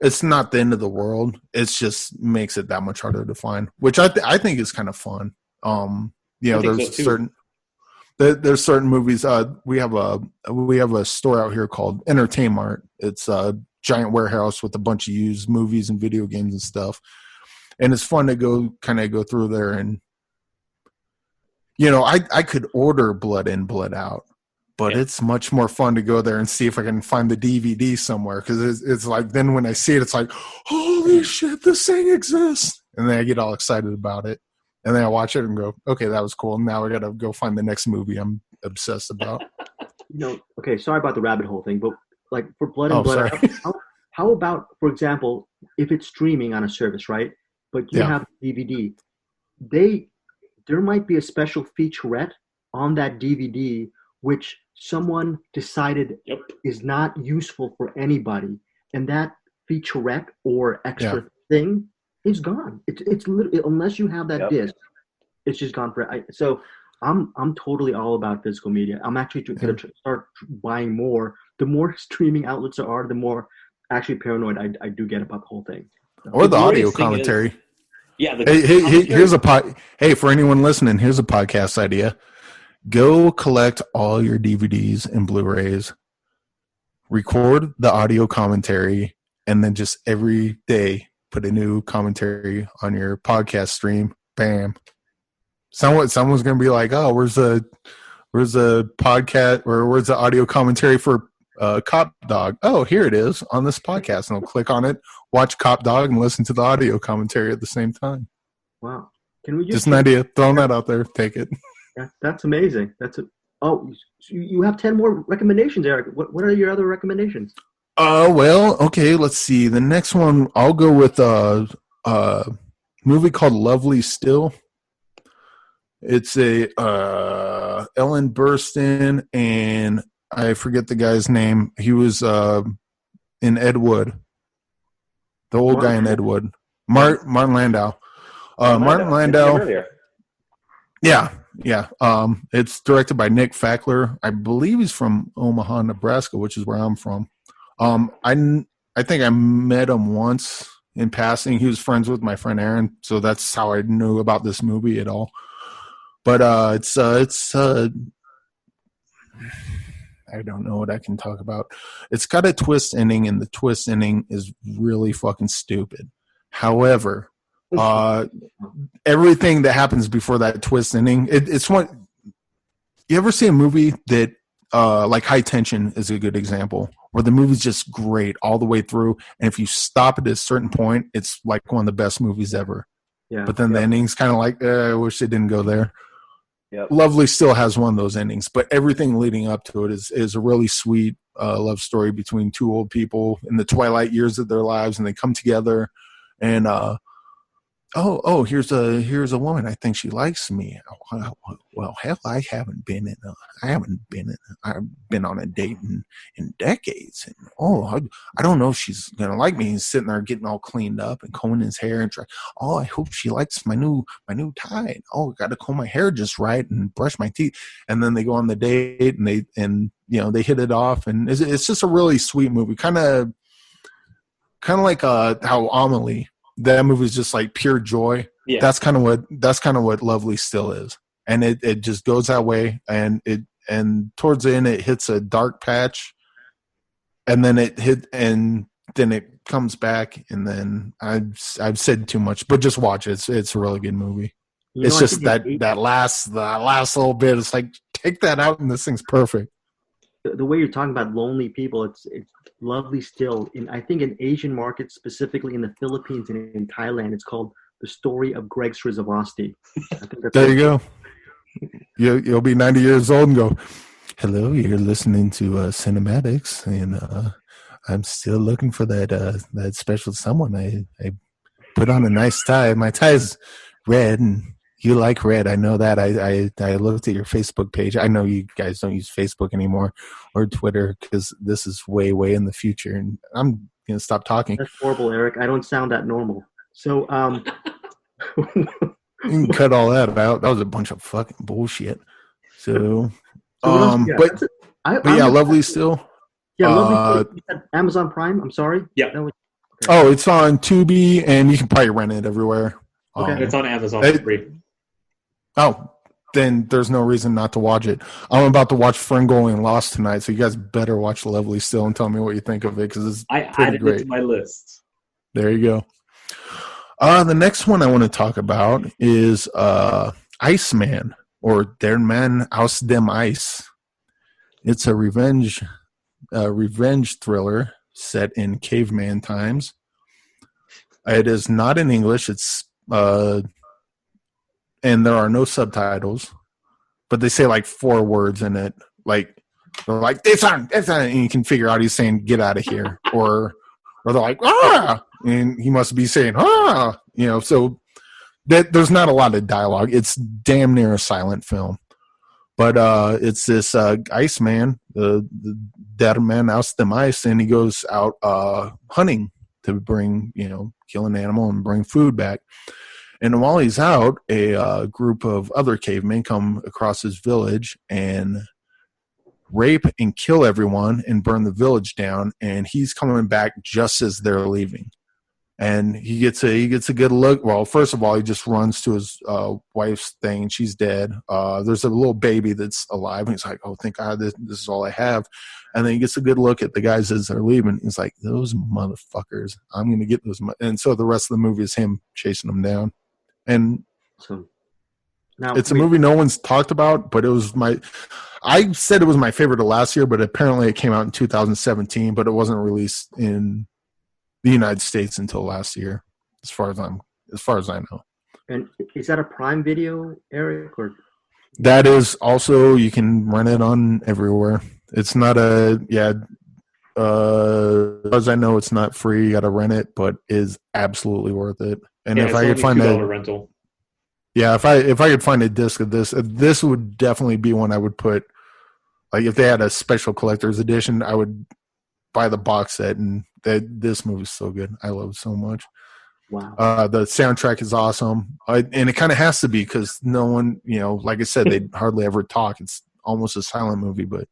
the end of the world. It just makes it that much harder to find, which I think is kind of fun. There's certain movies. We have a store out here called Entertainmart. It's a giant warehouse with a bunch of used movies and video games and stuff, and it's fun to go through there. And I could order Blood In, Blood Out, but it's much more fun to go there and see if I can find the DVD somewhere, because it's like, then when I see it, it's like, holy shit, this thing exists, and then I get all excited about it. And then I watch it and go, okay, that was cool. Now I got to go find the next movie I'm obsessed about. Okay, sorry about the rabbit hole thing, but like for Blood and Blood Out, how about, for example, if it's streaming on a service, right? But you have DVD, there might be a special featurette on that DVD which someone decided is not useful for anybody, and that featurette or extra thing is gone. It's literally, unless you have that disc, it's just gone for. So I'm totally all about physical media. I'm actually going to start buying more. The more streaming outlets there are, the more actually paranoid I do get about the whole thing. Or the audio commentary. Hey, for anyone listening, here's a podcast idea. Go collect all your DVDs and Blu-rays, record the audio commentary, and then just every day put a new commentary on your podcast stream. Bam. Someone's going to be like, oh, where's the podcast, or where's the audio commentary for Cop Dog? Oh, here it is on this podcast. And I'll click on it, watch Cop Dog, and listen to the audio commentary at the same time. Wow. Can we just an idea. Throwing that out there. Take it. That's amazing. You have 10 more recommendations, Eric. What are your other recommendations? Well, okay, let's see. The next one, I'll go with a movie called Lovely Still. It's a Ellen Burstyn, and I forget the guy's name. He was in Ed Wood, the old guy in Ed Wood. Martin Landau. Martin Landau. Yeah. It's directed by Nick Fackler. I believe he's from Omaha, Nebraska, which is where I'm from. I think I met him once in passing. He was friends with my friend Aaron, so that's how I knew about this movie at all. But it's I don't know what I can talk about. It's got a twist ending, and the twist ending is really fucking stupid. However, everything that happens before that twist ending, it's what you ever see a movie that like High Tension is a good example, where the movie's just great all the way through, and if you stop at a certain point, it's like one of the best movies ever. Yeah. But then the ending's kind of like, I wish it didn't go there. Yep. Lovely Still has one of those endings, but everything leading up to it is a really sweet love story between two old people in the twilight years of their lives, and they come together, and here's a woman. I think she likes me. Well, hell, I've been on a date in decades, and I don't know if she's gonna like me. He's sitting there getting all cleaned up and combing his hair and I hope she likes my new tie. I got to comb my hair just right and brush my teeth. And then they go on the date and they hit it off, and it's just a really sweet movie, kind of like how Amelie. That movie is just like pure joy. Yeah. That's kind of what Lovely Still is, and it just goes that way. And towards the end, it hits a dark patch, and then it comes back. And then I've said too much, but just watch it. It's a really good movie. It's just that last little bit. It's like, take that out, and this thing's perfect. The way you're talking about lonely people, it's Lovely Still. I think in Asian markets, specifically in the Philippines and in Thailand, it's called The Story of Greg Srisavasdi. There you go. You'll be 90 years old and go, hello, you're listening to CinemAddicts, and I'm still looking for that special someone. I put on a nice tie. My tie's red, and you like red. I know that. I looked at your Facebook page. I know you guys don't use Facebook anymore or Twitter because this is way, way in the future. And I'm going to stop talking. That's horrible, Eric. I don't sound that normal. So, you can cut all that out. That was a bunch of fucking bullshit. So, Lovely Still. Yeah, Lovely Still. Amazon Prime. I'm sorry. Yeah. Okay. Oh, it's on Tubi, and you can probably rent it everywhere. Okay. It's on Amazon for free. Oh, then there's no reason not to watch it. I'm about to watch Ferngully and Lost tonight, so you guys better watch Lovely Still and tell me what you think of it, because it's pretty great. It to my list. There you go. The next one I want to talk about is Iceman, or Der Mann aus dem Eis. It's a revenge thriller set in caveman times. It is not in English. It's and there are no subtitles, but they say like 4 words in it. Like they're like, this on, and you can figure out he's saying "get out of here," or they're like, "ah," and he must be saying "ah," So that there's not a lot of dialogue. It's damn near a silent film, but it's this Iceman, the Der Mann aus dem Eis, and he goes out hunting to bring, kill an animal and bring food back. And while he's out, a group of other cavemen come across his village and rape and kill everyone and burn the village down. And he's coming back just as they're leaving. And he gets a good look. Well, first of all, he just runs to his wife's thing, and she's dead. There's a little baby that's alive, and he's like, "Oh, thank God, this is all I have." And then he gets a good look at the guys as they're leaving. He's like, "Those motherfuckers! I'm going to get those." And so the rest of the movie is him chasing them down. And it's a movie no one's talked about, but it was I said it was my favorite of last year, but apparently it came out in 2017, but it wasn't released in the United States until last year, as far as I know. And is that a Prime Video, Eric? Or that is also, you can rent it on everywhere. It's not as I know, it's not free. You got to rent it, but is absolutely worth it. And Yeah, if it's I could only find $2 rental. yeah, if I could find a disc of this would definitely be one I would put. Like if they had a special collector's edition, I would buy the box set. And this movie's so good. I love it so much. Wow. The soundtrack is awesome, and it kind of has to be because no one, like I said, they hardly ever talk. It's almost a silent movie, but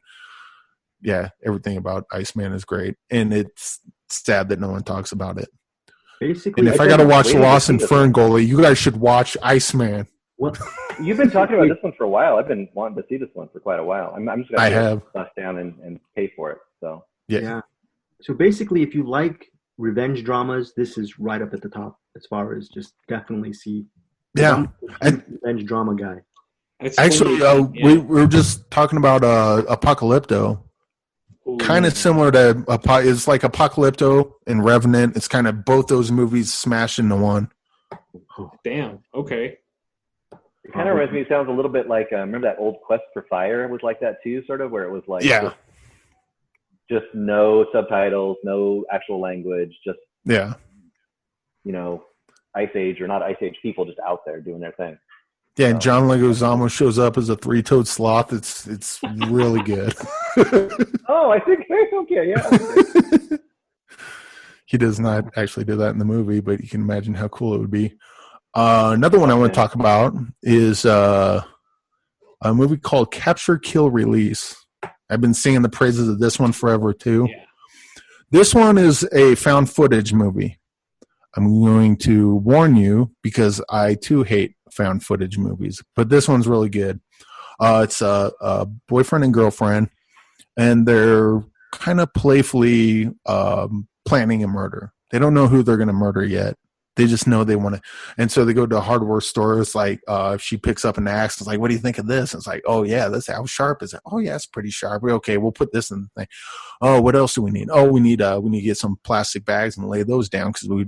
yeah, everything about Iceman is great, and it's sad that no one talks about it. Basically, and if I got to watch Lost in Ferngully, you guys should watch Iceman. What? You've been talking about this one for a while. I've been wanting to see this one for quite a while. I'm just going to bust down and pay for it. So yeah. So basically, if you like revenge dramas, this is right up at the top as far as just definitely see. Yeah, I'm a revenge drama guy. Actually, we were just talking about Apocalypto. Kind of similar to it's like Apocalypto and Revenant. It's kind of both those movies smashed into one. Oh, damn. Okay. It kind of reminds me. It sounds a little bit like remember that old Quest for Fire was like that too, sort of, where it was like just no subtitles, no actual language, just Ice Age or not Ice Age people just out there doing their thing. Yeah, and John Leguizamo shows up as a three-toed sloth. It's really good. Oh, I think okay, yeah. He does not actually do that in the movie, but you can imagine how cool it would be. Another one I want to talk about is a movie called Capture, Kill, Release. I've been singing the praises of this one forever too. Yeah. This one is a found footage movie. I'm going to warn you because I too hate found footage movies, but this one's really good. It's a boyfriend and girlfriend, and they're kind of playfully planning a murder. They don't know who they're going to murder yet. They just know they want to. And so they go to a hardware store. It's like if she picks up an axe, it's like, what do you think of this? It's like, oh, yeah, how sharp is it? Oh, yeah, it's pretty sharp. Okay, we'll put this in the thing. Oh, what else do we need? Oh, we need to get some plastic bags and lay those down because we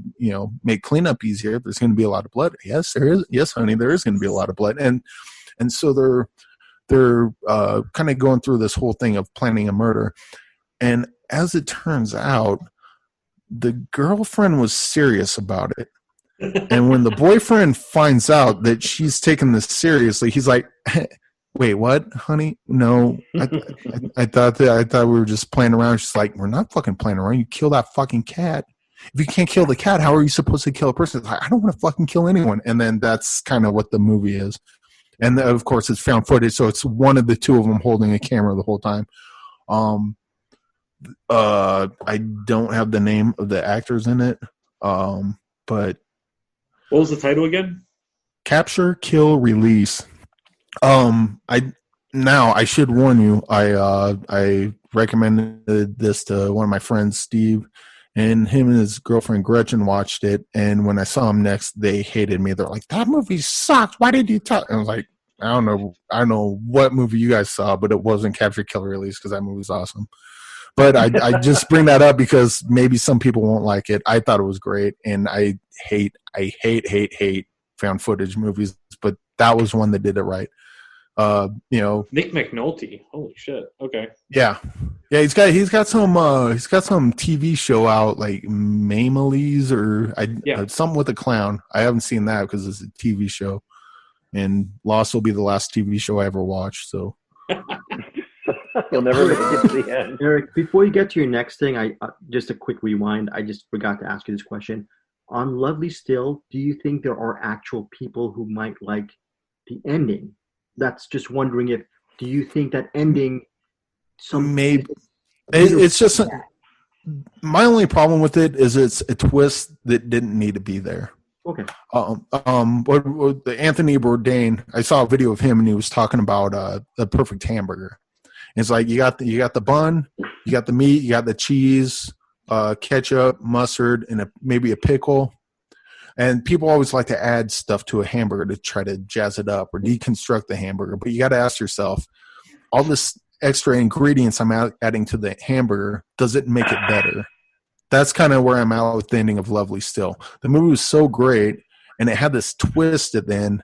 make cleanup easier. There's going to be a lot of blood. Yes, there is. Yes, honey, there is going to be a lot of blood. And so they're kind of going through this whole thing of planning a murder. And as it turns out, the girlfriend was serious about it. And when the boyfriend finds out that she's taking this seriously, he's like, wait, what, honey? No, I thought we were just playing around. She's like, we're not fucking playing around. You kill that fucking cat. If you can't kill the cat, how are you supposed to kill a person? It's like, I don't want to fucking kill anyone. And then that's kind of what the movie is. And of course it's found footage. So it's one of the two of them holding a camera the whole time. I don't have the name of the actors in it. But what was the title again? Capture, Kill, Release. I should warn you. I recommended this to one of my friends, Steve, and him and his girlfriend Gretchen watched it. And when I saw them next, they hated me. They're like, "That movie sucked. Why did you talk?" And I was like, "I don't know what movie you guys saw, but it wasn't Capture, Kill, Release because that movie's awesome." But I just bring that up because maybe some people won't like it. I thought it was great, and I hate found footage movies, but that was one that did it right. Nick McNulty. Holy shit. Okay. Yeah. He's got some TV show out like Mamelies or something with a clown. I haven't seen that because it's a TV show, and Lost will be the last TV show I ever watched. So. You'll never make it to the end. Eric, before you get to your next thing, I just a quick rewind. I just forgot to ask you this question. On Lovely Still, do you think there are actual people who might like the ending? That's just wondering do you think that ending maybe it's just my only problem with it is it's a twist that didn't need to be there. Okay. Anthony Bourdain, I saw a video of him and he was talking about the perfect hamburger. It's like you got the bun, you got the meat, you got the cheese, ketchup, mustard, and maybe a pickle. And people always like to add stuff to a hamburger to try to jazz it up or deconstruct the hamburger. But you got to ask yourself, all this extra ingredients I'm adding to the hamburger, does it make it better? That's kind of where I'm at with the ending of Lovely Still. The movie was so great, and it had this twist at the end.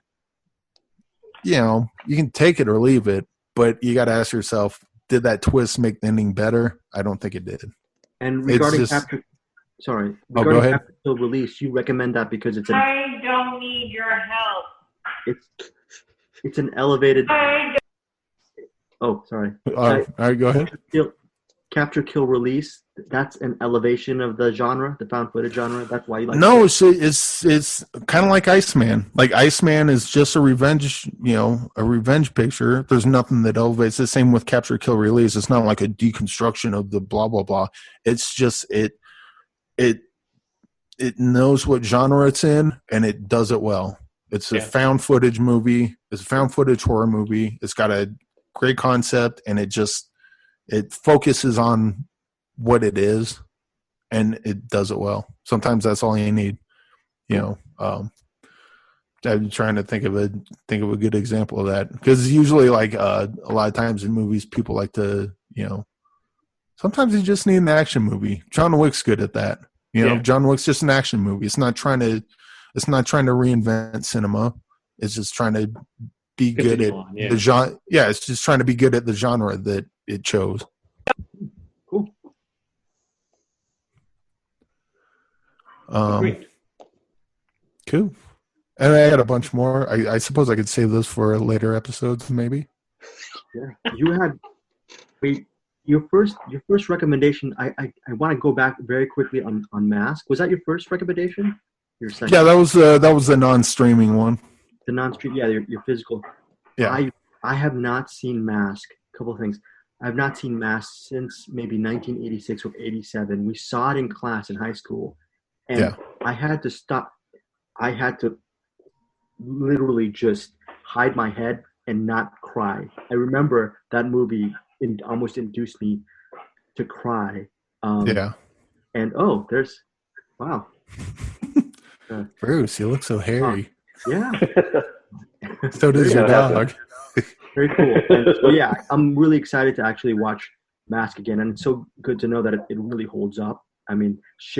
You can take it or leave it. But you got to ask yourself, did that twist make the ending better? I don't think it did. And regarding It's just, regarding go ahead. Capture Kill Release, you recommend that because I don't need your help. it's an elevated. Oh, sorry. All right, go ahead. Capture Kill Release. That's an elevation of the genre, the found footage genre. That's why you like. No, it's kind of like Iceman. Like Iceman is just a revenge picture. There's nothing that elevates. The same with Capture Kill Release. It's not like a deconstruction of the blah blah blah. It's just it knows what genre it's in and it does it well. It's a found footage movie. It's a found footage horror movie. It's got a great concept and it focuses on what it is, and it does it well. Sometimes that's all you need. I'm trying to think of a good example of that, because usually, like a lot of times in movies, people like to, sometimes you just need an action movie. John Wick's good at that. John Wick's just an action movie. It's not trying to reinvent cinema. It's just trying to be good at the genre. Yeah, it's just trying to be good at the genre that it chose. Cool. Great. Cool. And I had a bunch more. I suppose I could save those for later episodes, maybe. Yeah, you had your first recommendation. I want to go back very quickly on Mask. Was that your first recommendation? Your second? Yeah, that was the non-streaming one. The non-stream. Yeah, your physical. Yeah. I have not seen Mask. A couple of things. I have not seen Mask since maybe 1986 or 87. We saw it in class in high school, and I had to stop. I had to literally just hide my head and not cry. I remember that movie almost induced me to cry. And wow. Bruce, you look so hairy. Yeah. So does your dog. Very cool. And so, yeah, I'm really excited to actually watch Mask again, and it's so good to know that it really holds up. I mean,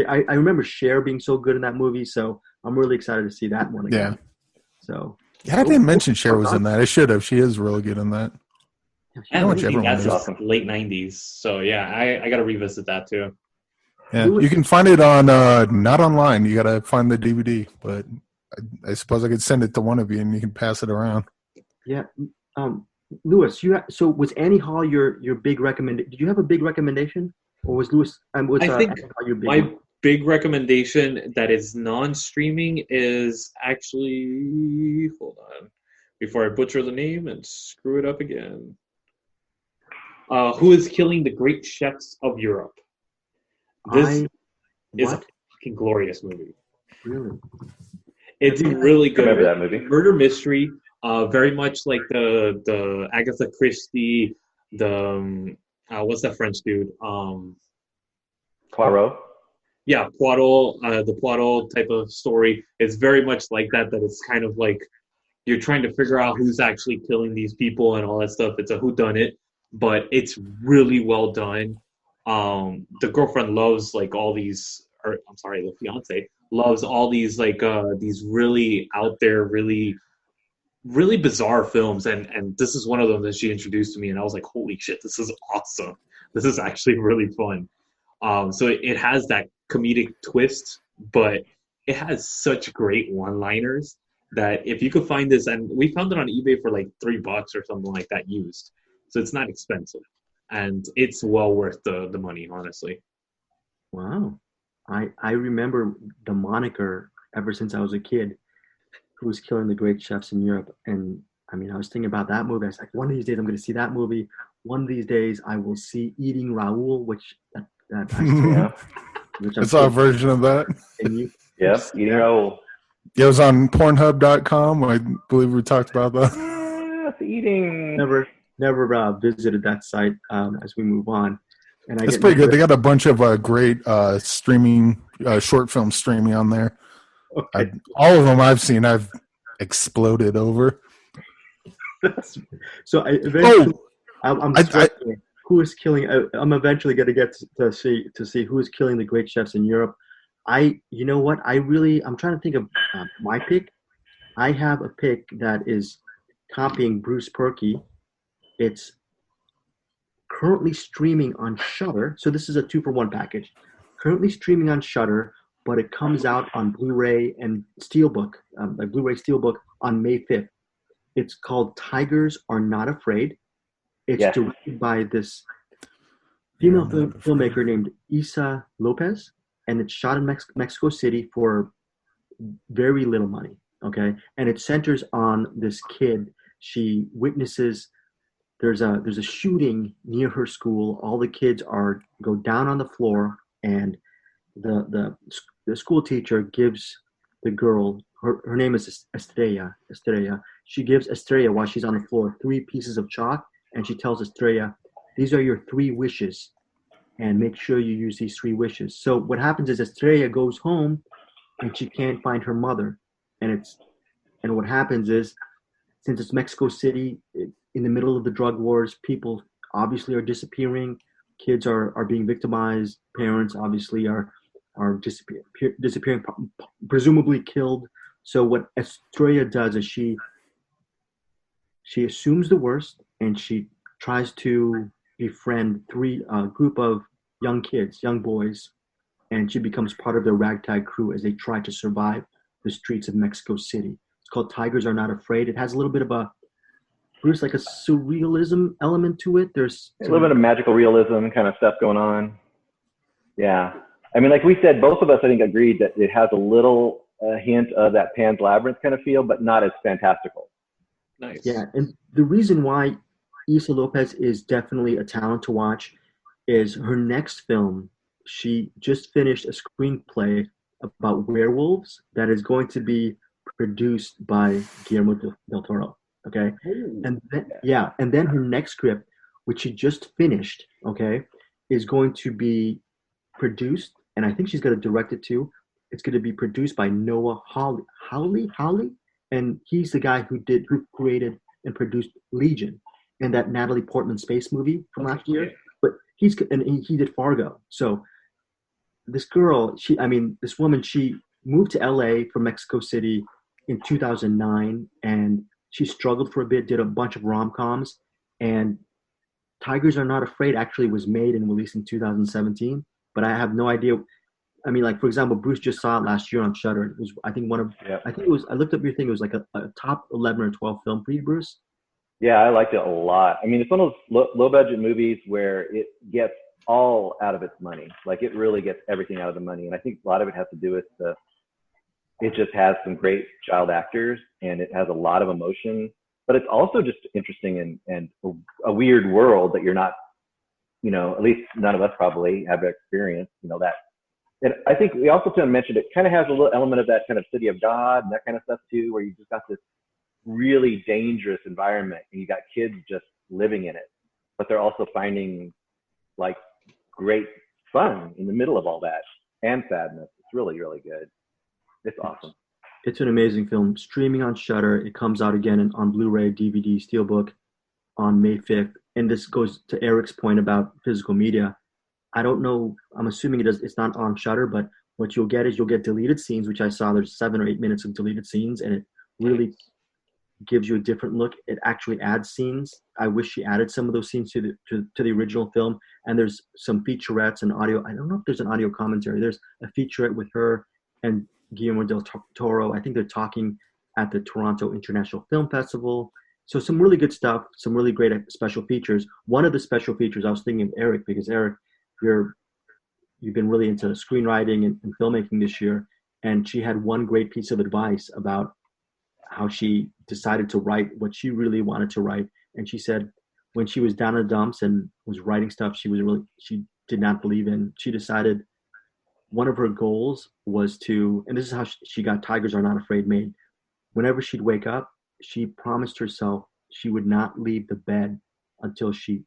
I remember Cher being so good in that movie, so I'm really excited to see that one again. Yeah. So. Yeah, I didn't mention Cher was in that. I should have. She is really good in that. I think that's awesome. Late 90s. So, yeah, I got to revisit that, too. Yeah, you can find it on, not online. You got to find the DVD, but I suppose I could send it to one of you and you can pass it around. Yeah. Luis, so was Annie Hall your big recommendation? Did you have a big recommendation? Or was Luis, I think my big recommendation that is non-streaming is actually, hold on, before I butcher the name and screw it up again. Who is Killing the Great Chefs of Europe? This is a fucking glorious movie. Really? It's really good. Remember that movie? Murder mystery, very much like the Agatha Christie, the what's that French dude? Poirot. Yeah, Poirot, the Poirot type of story. It's very much like that. That it's kind of like you're trying to figure out who's actually killing these people and all that stuff. It's a whodunit, but it's really well done. The girlfriend loves like all these, or I'm sorry, the fiance loves all these like these really out there, really, really bizarre films, and this is one of them that she introduced to me, and I was like, holy shit, this is awesome. This is actually really fun. So it has that comedic twist, but it has such great one-liners that if you could find this, and we found it on eBay for like $3 or something like that used, so it's not expensive, and it's well worth the money, honestly. Wow. I remember the moniker ever since I was a kid, Who's Killing the Great Chefs in Europe. And I mean, I was thinking about that movie. I was like, one of these days I'm going to see that movie. One of these days I will see Eating Raoul, which I saw a version of that. Yes, Eating Raoul. Yeah, it was on Pornhub.com. I believe we talked about that. Eating. Never visited that site as we move on. And it's pretty good. They got a bunch of great streaming, short film streaming on there. Okay. All of them I've seen, I've exploded over. So I'm Who is Killing? I'm eventually going to get to see Who is Killing the Great Chefs in Europe. You know what? I'm trying to think of my pick. I have a pick that is copying Bruce Purkey. It's currently streaming on Shudder. So this is a 2-for-1 package. Currently streaming on Shudder, but it comes out on Blu-ray and Steelbook, like Blu-ray Steelbook on May 5th. It's called Tigers Are Not Afraid. It's directed by this female filmmaker named Isa Lopez, and it's shot in Mexico City for very little money, okay? And it centers on this kid. She witnesses there's a shooting near her school. All the kids go down on the floor, and the school teacher gives the girl, her name is Estrella. She gives Estrella, while she's on the floor, 3 pieces of chalk, and she tells Estrella, these are your 3 wishes, and make sure you use these 3 wishes. So what happens is Estrella goes home, and she can't find her mother. And what happens is, since it's Mexico City, in the middle of the drug wars, people obviously are disappearing. Kids are being victimized. Parents obviously are disappearing, presumably killed. So what Estrella does is she assumes the worst, and she tries to befriend a group of young kids, young boys, and she becomes part of their ragtag crew as they try to survive the streets of Mexico City. It's called Tigers Are Not Afraid. It has a little bit of Bruce, like a surrealism element to it. There's a little bit of magical realism kind of stuff going on. Yeah. I mean, like we said, both of us, I think, agreed that it has a little hint of that Pan's Labyrinth kind of feel, but not as fantastical. Nice. Yeah, and the reason why Isa Lopez is definitely a talent to watch is her next film. She just finished a screenplay about werewolves that is going to be produced by Guillermo del Toro. Okay, and then her next script, which she just finished, okay, is going to be produced, and I think she's going to direct it too. It's going to be produced by Noah Hawley, and he's the guy who created and produced Legion and that Natalie Portman space movie from last year. But he did Fargo. So this woman, she moved to LA from Mexico City in 2009, and she struggled for a bit, did a bunch of rom-coms, and Tigers Are Not Afraid actually was made and released in 2017, but I have no idea. I mean, like, for example, Bruce just saw it last year on Shudder. It was, I think, I looked up your thing, it was like a top 11 or 12 film for you, Bruce? Yeah, I liked it a lot. I mean, it's one of those low-budget movies where it gets all out of its money. Like, it really gets everything out of the money, and I think a lot of it has to do with it just has some great child actors, and it has a lot of emotion, but it's also just interesting and a weird world that you're not, at least none of us probably have experienced, that. And I think we also kind of mentioned it kind of has a little element of that kind of city of God and that kind of stuff too, where you just got this really dangerous environment and you got kids just living in it, but they're also finding like great fun in the middle of all that and sadness. It's really, really good. It's awesome. It's an amazing film. Streaming on Shudder. It comes out again on Blu-ray, DVD, Steelbook on May 5th. And this goes to Eric's point about physical media. I don't know. I'm assuming it's not on Shudder, but what you'll get is you'll get deleted scenes, which I saw. There's 7 or 8 minutes of deleted scenes, and it really gives you a different look. It actually adds scenes. I wish she added some of those scenes to the original film. And there's some featurettes and audio. I don't know if there's an audio commentary. There's a featurette with her and Guillermo del Toro. I think they're talking at the Toronto International Film Festival. So some really good stuff, some really great special features. One of the special features, I was thinking of Eric, because Eric, you've been really into screenwriting and filmmaking this year, and she had one great piece of advice about how she decided to write what she really wanted to write. And she said when she was down in the dumps and was writing stuff she did not believe in, she decided one of her goals was to, and this is how she got Tigers Are Not Afraid made. Whenever she'd wake up, she promised herself she would not leave the bed until she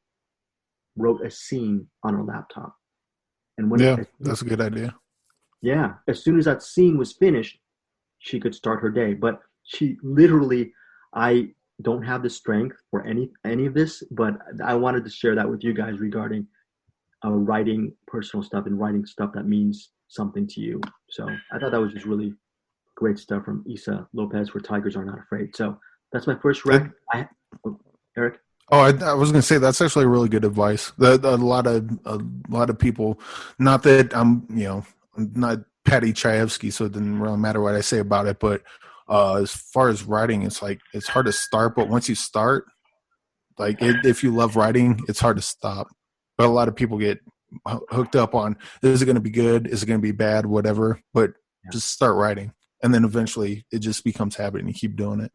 wrote a scene on her laptop. And that's a good idea. Yeah. As soon as that scene was finished, she could start her day. But she literally, I don't have the strength for any of this, but I wanted to share that with you guys regarding writing personal stuff and writing stuff that means something to you. So I thought that was just really great stuff from Isa Lopez for Tigers Are Not Afraid. So that's my first rec. Eric? Oh, I was going to say that's actually really good advice. A lot of people, not that I'm not Patty Chayefsky, so it didn't really matter what I say about it. But as far as writing, it's like it's hard to start, but once you start, like if you love writing, it's hard to stop. But a lot of people get hooked up on, is it going to be good? Is it going to be bad? Whatever. But just start writing, and then eventually it just becomes habit, and you keep doing it.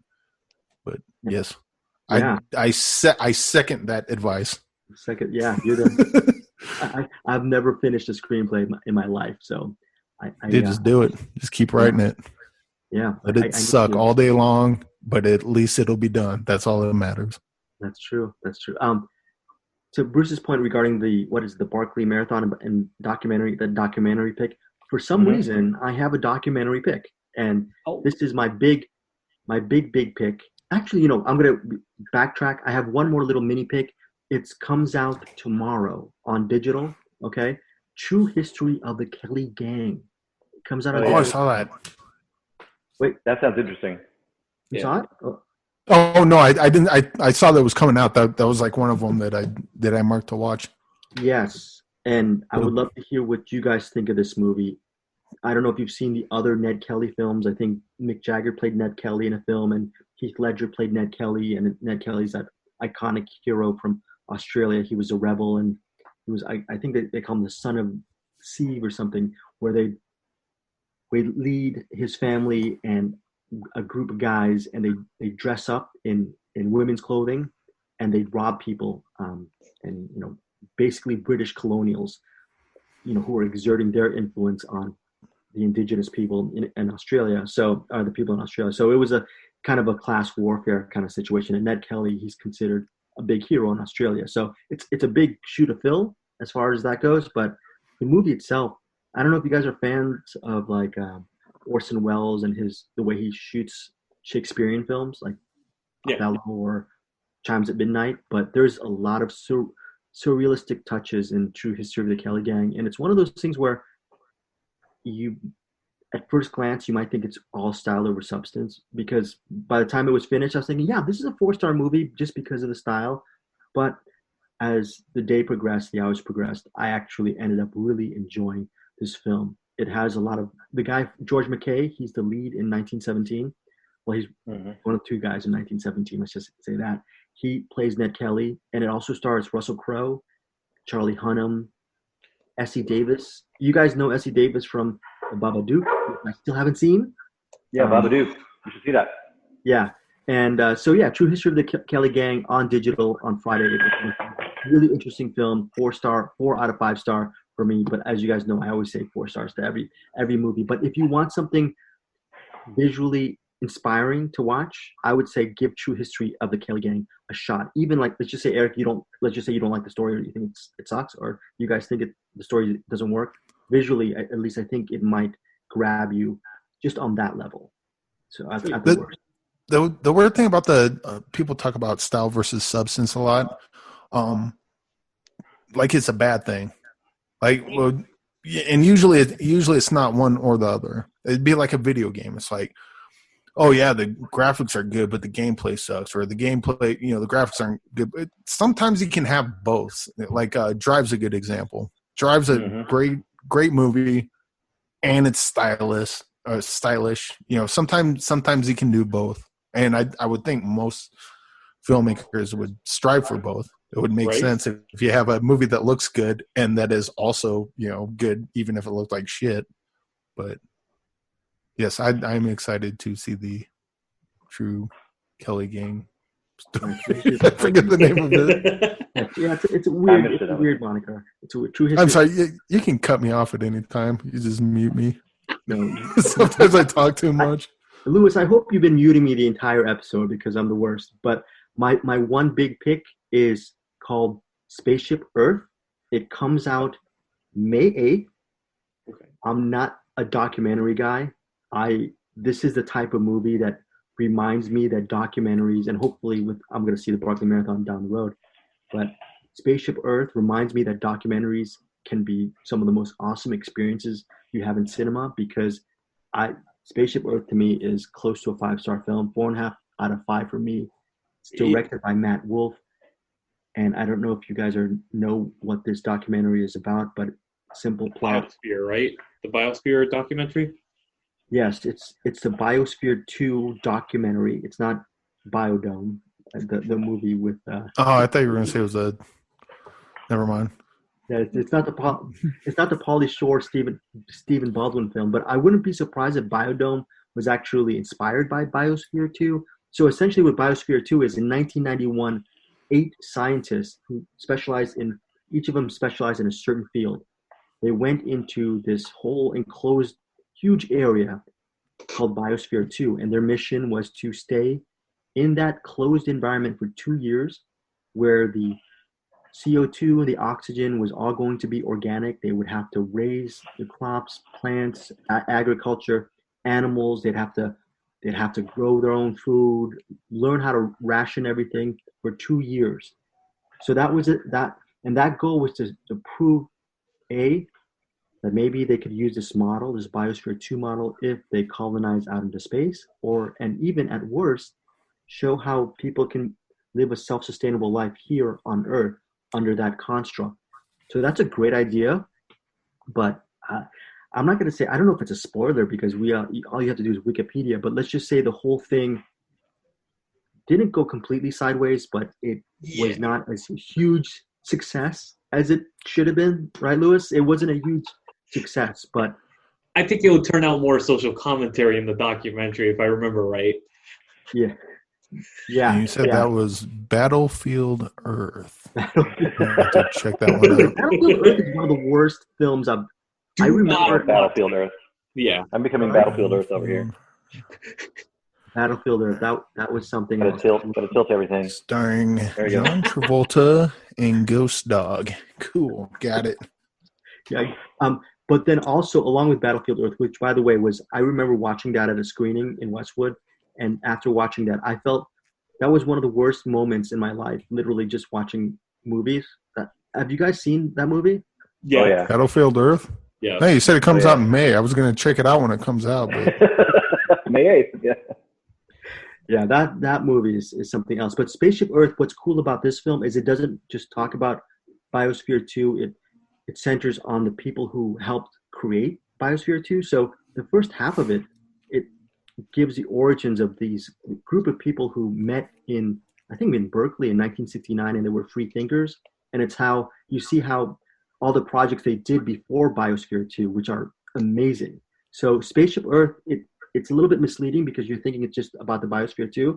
But yes. Yeah. I second that advice. Second, yeah, you're the. I've never finished a screenplay in my life, so just do it. Just keep writing it. Yeah, let it suck all day long, but at least it'll be done. That's all that matters. That's true. To Bruce's point regarding the Barkley Marathon and the documentary pick. For some reason, I have a documentary pick, and this is my big pick. Actually, I'm going to backtrack. I have one more little mini pick. It comes out tomorrow on digital, okay? True History of the Kelly Gang. It comes out on digital. I saw that. Wait, that sounds interesting. You saw it? Oh no, I didn't. I saw that it was coming out. That was like one of them that I marked to watch. Yes, and I would love to hear what you guys think of this movie. I don't know if you've seen the other Ned Kelly films. I think Mick Jagger played Ned Kelly in a film, and Heath Ledger played Ned Kelly. And Ned Kelly's that iconic hero from Australia. He was a rebel, and he was. I think they call him the son of Steve or something, where they lead his family and a group of guys, and they dress up in women's clothing, and they rob people, and basically British colonials, who are exerting their influence on the indigenous people in Australia. So the people in Australia. So it was a kind of a class warfare kind of situation. And Ned Kelly, he's considered a big hero in Australia. So it's a big shoe to fill as far as that goes. But the movie itself, I don't know if you guys are fans of like Orson Welles and the way he shoots Shakespearean films like Othello or Chimes at Midnight. But there's a lot of surrealistic touches in True History of the Kelly Gang. And it's one of those things where at first glance, you might think it's all style over substance, because by the time it was finished, I was thinking, yeah, this is a 4-star movie just because of the style. But as the day progressed, the hours progressed, I actually ended up really enjoying this film. It has a lot of the guy, George McKay, he's the lead in 1917. Well, he's one of two guys in 1917, let's just say that. He plays Ned Kelly, and it also stars Russell Crowe, Charlie Hunnam, Essie Davis. You guys know Essie Davis from The Babadook, which I still haven't seen. Yeah, Babadook. You should see that. Yeah. And True History of the Kelly Gang on digital on Friday. Really interesting film. 4 out of 5 star for me. But as you guys know, I always say 4 stars to every movie. But if you want something visually inspiring to watch, I would say give True History of the Kelly Gang a shot. Even like, let's just say, Eric, you don't like the story, or you think it sucks, or you guys think the story doesn't work. Visually, at least I think it might grab you just on that level. So the weird thing about the people talk about style versus substance a lot, like it's a bad thing. Like, well, and usually it's not one or the other. It'd be like a video game. It's like, oh yeah, the graphics are good, but the gameplay sucks, or the gameplay, the graphics aren't good. But sometimes you can have both. Like Drive's a good example. Drive's a great movie, and it's stylish. Sometimes you can do both, and I would think most filmmakers would strive for both. It would make sense if you have a movie that looks good and that is also good, even if it looked like shit. But yes, I'm excited to see the True Kelly Gang story. I forget the name of it. Yeah, it's a weird moniker. It's a True History. I'm sorry, you can cut me off at any time. You just mute me. No. Sometimes I talk too much. Louis, I hope you've been muting me the entire episode because I'm the worst. But my one big pick is called Spaceship Earth. It comes out May 8th. Okay. I'm not a documentary guy. This is the type of movie that reminds me that documentaries, and hopefully I'm going to see the Barkley Marathon down the road, but Spaceship Earth reminds me that documentaries can be some of the most awesome experiences you have in cinema, because Spaceship Earth to me is close to a 5-star film, 4.5 out of 5 for me. It's directed by Matt Wolf. And I don't know if you guys know what this documentary is about, but simple plot. Biosphere, right? The Biosphere documentary? Yes, it's the Biosphere 2 documentary. It's not Biodome, the movie with. Oh, I thought you were going to say it was a. Never mind. Yeah, it's not the Pauly Shore Stephen Baldwin film, but I wouldn't be surprised if Biodome was actually inspired by Biosphere 2. So essentially, what Biosphere 2 is, in 1991, 8 scientists who each of them specialized in a certain field. They went into this whole enclosed huge area called Biosphere 2, and their mission was to stay in that closed environment for 2 years, where the CO2 and the oxygen was all going to be organic. They would have to raise the crops, plants, agriculture, animals. They'd have to grow their own food, learn how to ration everything for 2 years. So that was it. That goal was to prove that maybe they could use this model, this Biosphere 2 model, if they colonize out into space, and even at worst, show how people can live a self-sustainable life here on Earth under that construct. So that's a great idea, but I'm not going to say, I don't know if it's a spoiler because all you have to do is Wikipedia, but let's just say the whole thing didn't go completely sideways, but it was not as huge success as it should have been, right, Louis? It wasn't a huge success, but I think it would turn out more social commentary in the documentary, if I remember right. Yeah. And you said that was Battlefield Earth. I have to check that one out. Battlefield Earth is one of the worst films I remember. Battlefield Earth. Yeah. I'm becoming Battlefield Earth over here. Battlefield Earth, that was something. But it tilts everything. Starring John Travolta and Ghost Dog. Cool, got it. Yeah. But then also along with Battlefield Earth, which by the way I remember watching that at a screening in Westwood, and after watching that, I felt that was one of the worst moments in my life. Literally, just watching movies. Have you guys seen that movie? Yeah. Oh, yeah. Battlefield Earth. Yeah. Hey, you said it comes out in May. I was going to check it out when it comes out, but May 8th. Yeah. Yeah, that movie is something else. But Spaceship Earth, what's cool about this film is it doesn't just talk about Biosphere 2. It centers on the people who helped create Biosphere 2. So the first half of it gives the origins of these group of people who met in Berkeley in 1969, and they were free thinkers. And it's how you see how all the projects they did before Biosphere 2, which are amazing. So Spaceship Earth, it's a little bit misleading because you're thinking it's just about the Biosphere 2.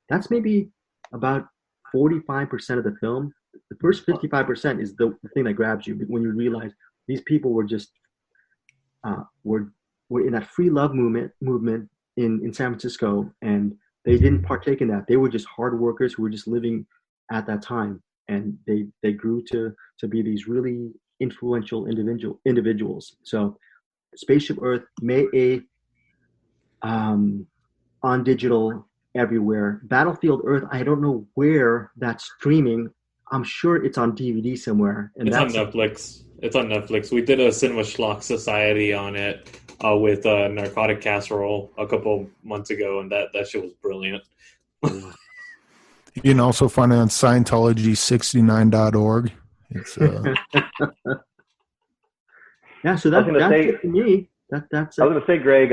That's maybe about 45% of the film. The first 55% is the thing that grabs you when you realize these people were just were in that free love movement in San Francisco, and they didn't partake in that. They were just hard workers who were just living at that time, and they grew to be these really influential individuals. So Spaceship Earth, May 8th, on digital everywhere. Battlefield Earth, I don't know where that's streaming. I'm sure it's on DVD somewhere. And it's on Netflix. It's on Netflix. We did a Cinema Schlock Society on it with Narcotic Casserole a couple months ago, and that shit was brilliant. You can also find it on Scientology69.org. It's yeah, so that's it for me. I was going to say, Greg,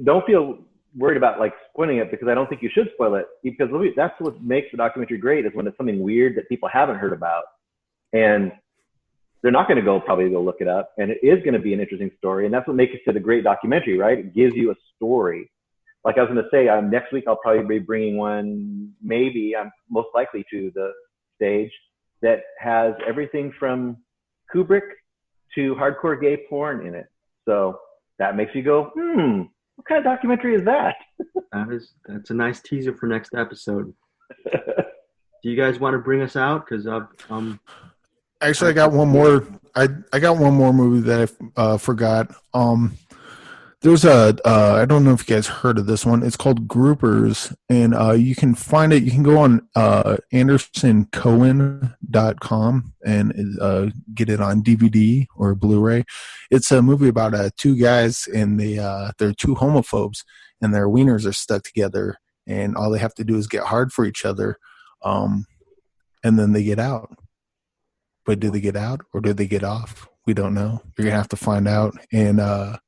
don't feel worried about spoiling it, because I don't think you should spoil it, because that's what makes the documentary great, is when it's something weird that people haven't heard about, and they're not going to probably go look it up, and it is going to be an interesting story, and that's what makes it a great documentary, right? It gives you a story. Like I was going to say, next week I'll probably be bringing one, maybe I'm most likely to the stage, that has everything from Kubrick to hardcore gay porn in it. So that makes you go, what kind of documentary is that? That's a nice teaser for next episode. Do you guys want to bring us out? Because actually, I got one more. I got one more movie that I forgot. There's I don't know if you guys heard of this one. It's called Groupers, and you can find it. You can go on AndersonCohen.com and get it on DVD or Blu-ray. It's a movie about two guys, and they're two homophobes, and their wieners are stuck together, and all they have to do is get hard for each other. and then they get out. But do they get out or do they get off? We don't know. You're gonna have to find out and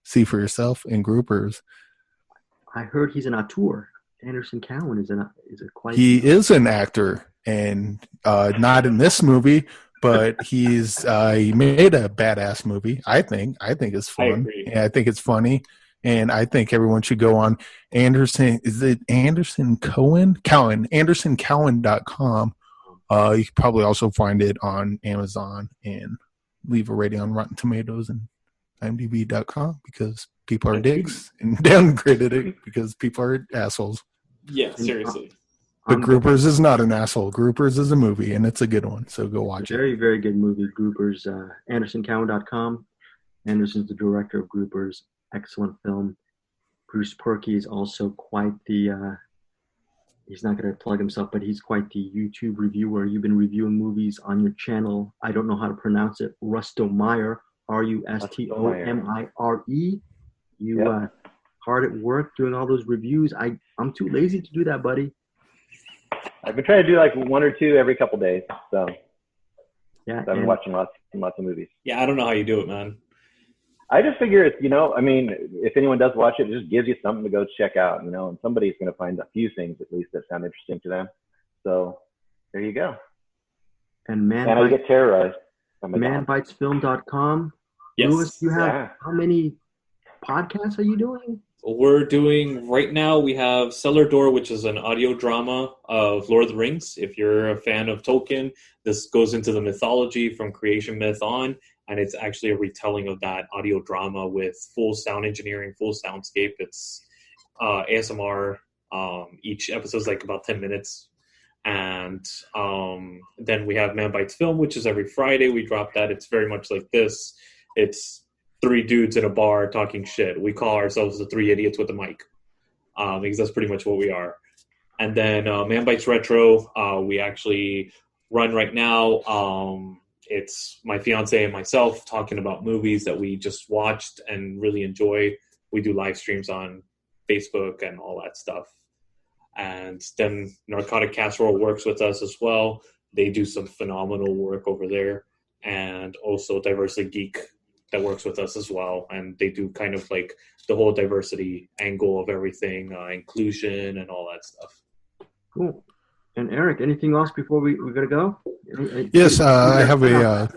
see for yourself in groupers. I heard he's an auteur. Anderson Cowan is a quite. He is an actor, and not in this movie, but he made a badass movie. I think it's fun. I agree. And I think it's funny, and I think everyone should go on Anderson. Is it Anderson Cowan? AndersonCowan.com. You can probably also find it on Amazon and leave a rating on Rotten Tomatoes and IMDb.com because people are dicks, and downgraded it because people are assholes. Yeah, seriously. But Groupers is not an asshole. Groupers is a movie, and it's a good one, so go watch Very, very good movie. Groupers, AndersonCowan.com. Anderson's the director of Groupers. Excellent film. Bruce Purkey is also quite the, he's not going to plug himself, but he's quite the YouTube reviewer. You've been reviewing movies on your channel. I don't know how to pronounce it. Rustomeyer, Rustomire. You hard at work doing all those reviews. I'm too lazy to do that, buddy. I've been trying to do like one or two every couple days. So yeah, I've been watching lots of movies. Yeah, I don't know how you do it, man. I just figure it's, I mean, if anyone does watch it, it just gives you something to go check out, and somebody's going to find a few things at least that sound interesting to them. So there you go. And I get terrorized. manbitesfilm.com. Yes. Louis, you have how many podcasts are you doing? We're doing, right now, we have Cellar Door, which is an audio drama of Lord of the Rings. If you're a fan of Tolkien, this goes into the mythology from creation myth on, and it's actually a retelling of that audio drama with full sound engineering, full soundscape. It's ASMR. Each episode's like about 10 minutes. And then we have Man Bites Film, which is every Friday. We drop that. It's very much like this. It's three dudes in a bar talking shit. We call ourselves the three idiots with a mic because that's pretty much what we are. And then Man Bites Retro, we actually run right now. It's my fiance and myself talking about movies that we just watched and really enjoy. We do live streams on Facebook and all that stuff. And then Narcotic Casserole works with us as well. They do some phenomenal work over there. And also Diversity Geek that works with us as well, and they do kind of like the whole diversity angle of everything, inclusion and all that stuff. Cool. And Eric, anything else before we gotta go? Yes, I have a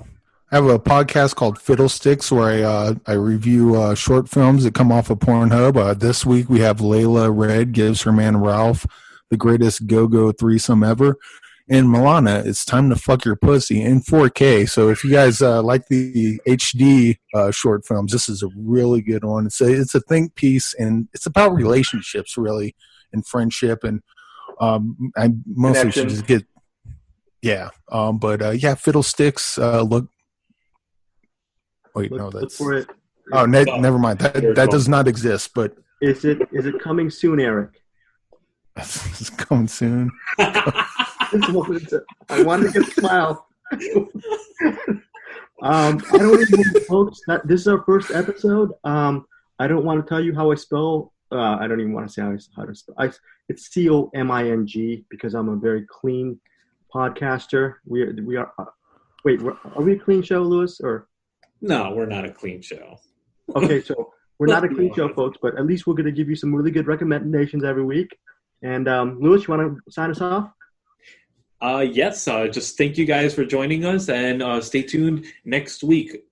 podcast called Fiddlesticks where I review short films that come off of Pornhub. This week we have Layla Red gives her man Ralph the greatest go-go threesome ever. And Milana, it's time to fuck your pussy in 4K. So if you guys like the HD short films, this is a really good one. It's a think piece, and it's about relationships, really, and friendship. And I mostly should just get, Fiddlesticks. Look for it. Oh, never mind. That does not exist. But is it coming soon, Eric? It's coming soon. I wanted to get a smile. I don't even, folks. This is our first episode. I don't want to tell you how I spell. I don't even want to say how to spell. It's COMING because I'm a very clean podcaster. We are. Wait, are we a clean show, Louis? Or no, we're not a clean show. Okay, so we're not a clean show, folks. But at least we're going to give you some really good recommendations every week. And Louis, you want to sign us off? Yes, just thank you guys for joining us, and stay tuned next week.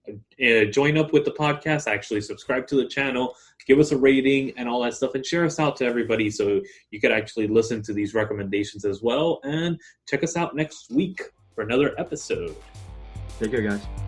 Join up with the podcast, actually subscribe to the channel, give us a rating and all that stuff, and share us out to everybody so you could actually listen to these recommendations as well. And check us out next week for another episode. Take care, guys.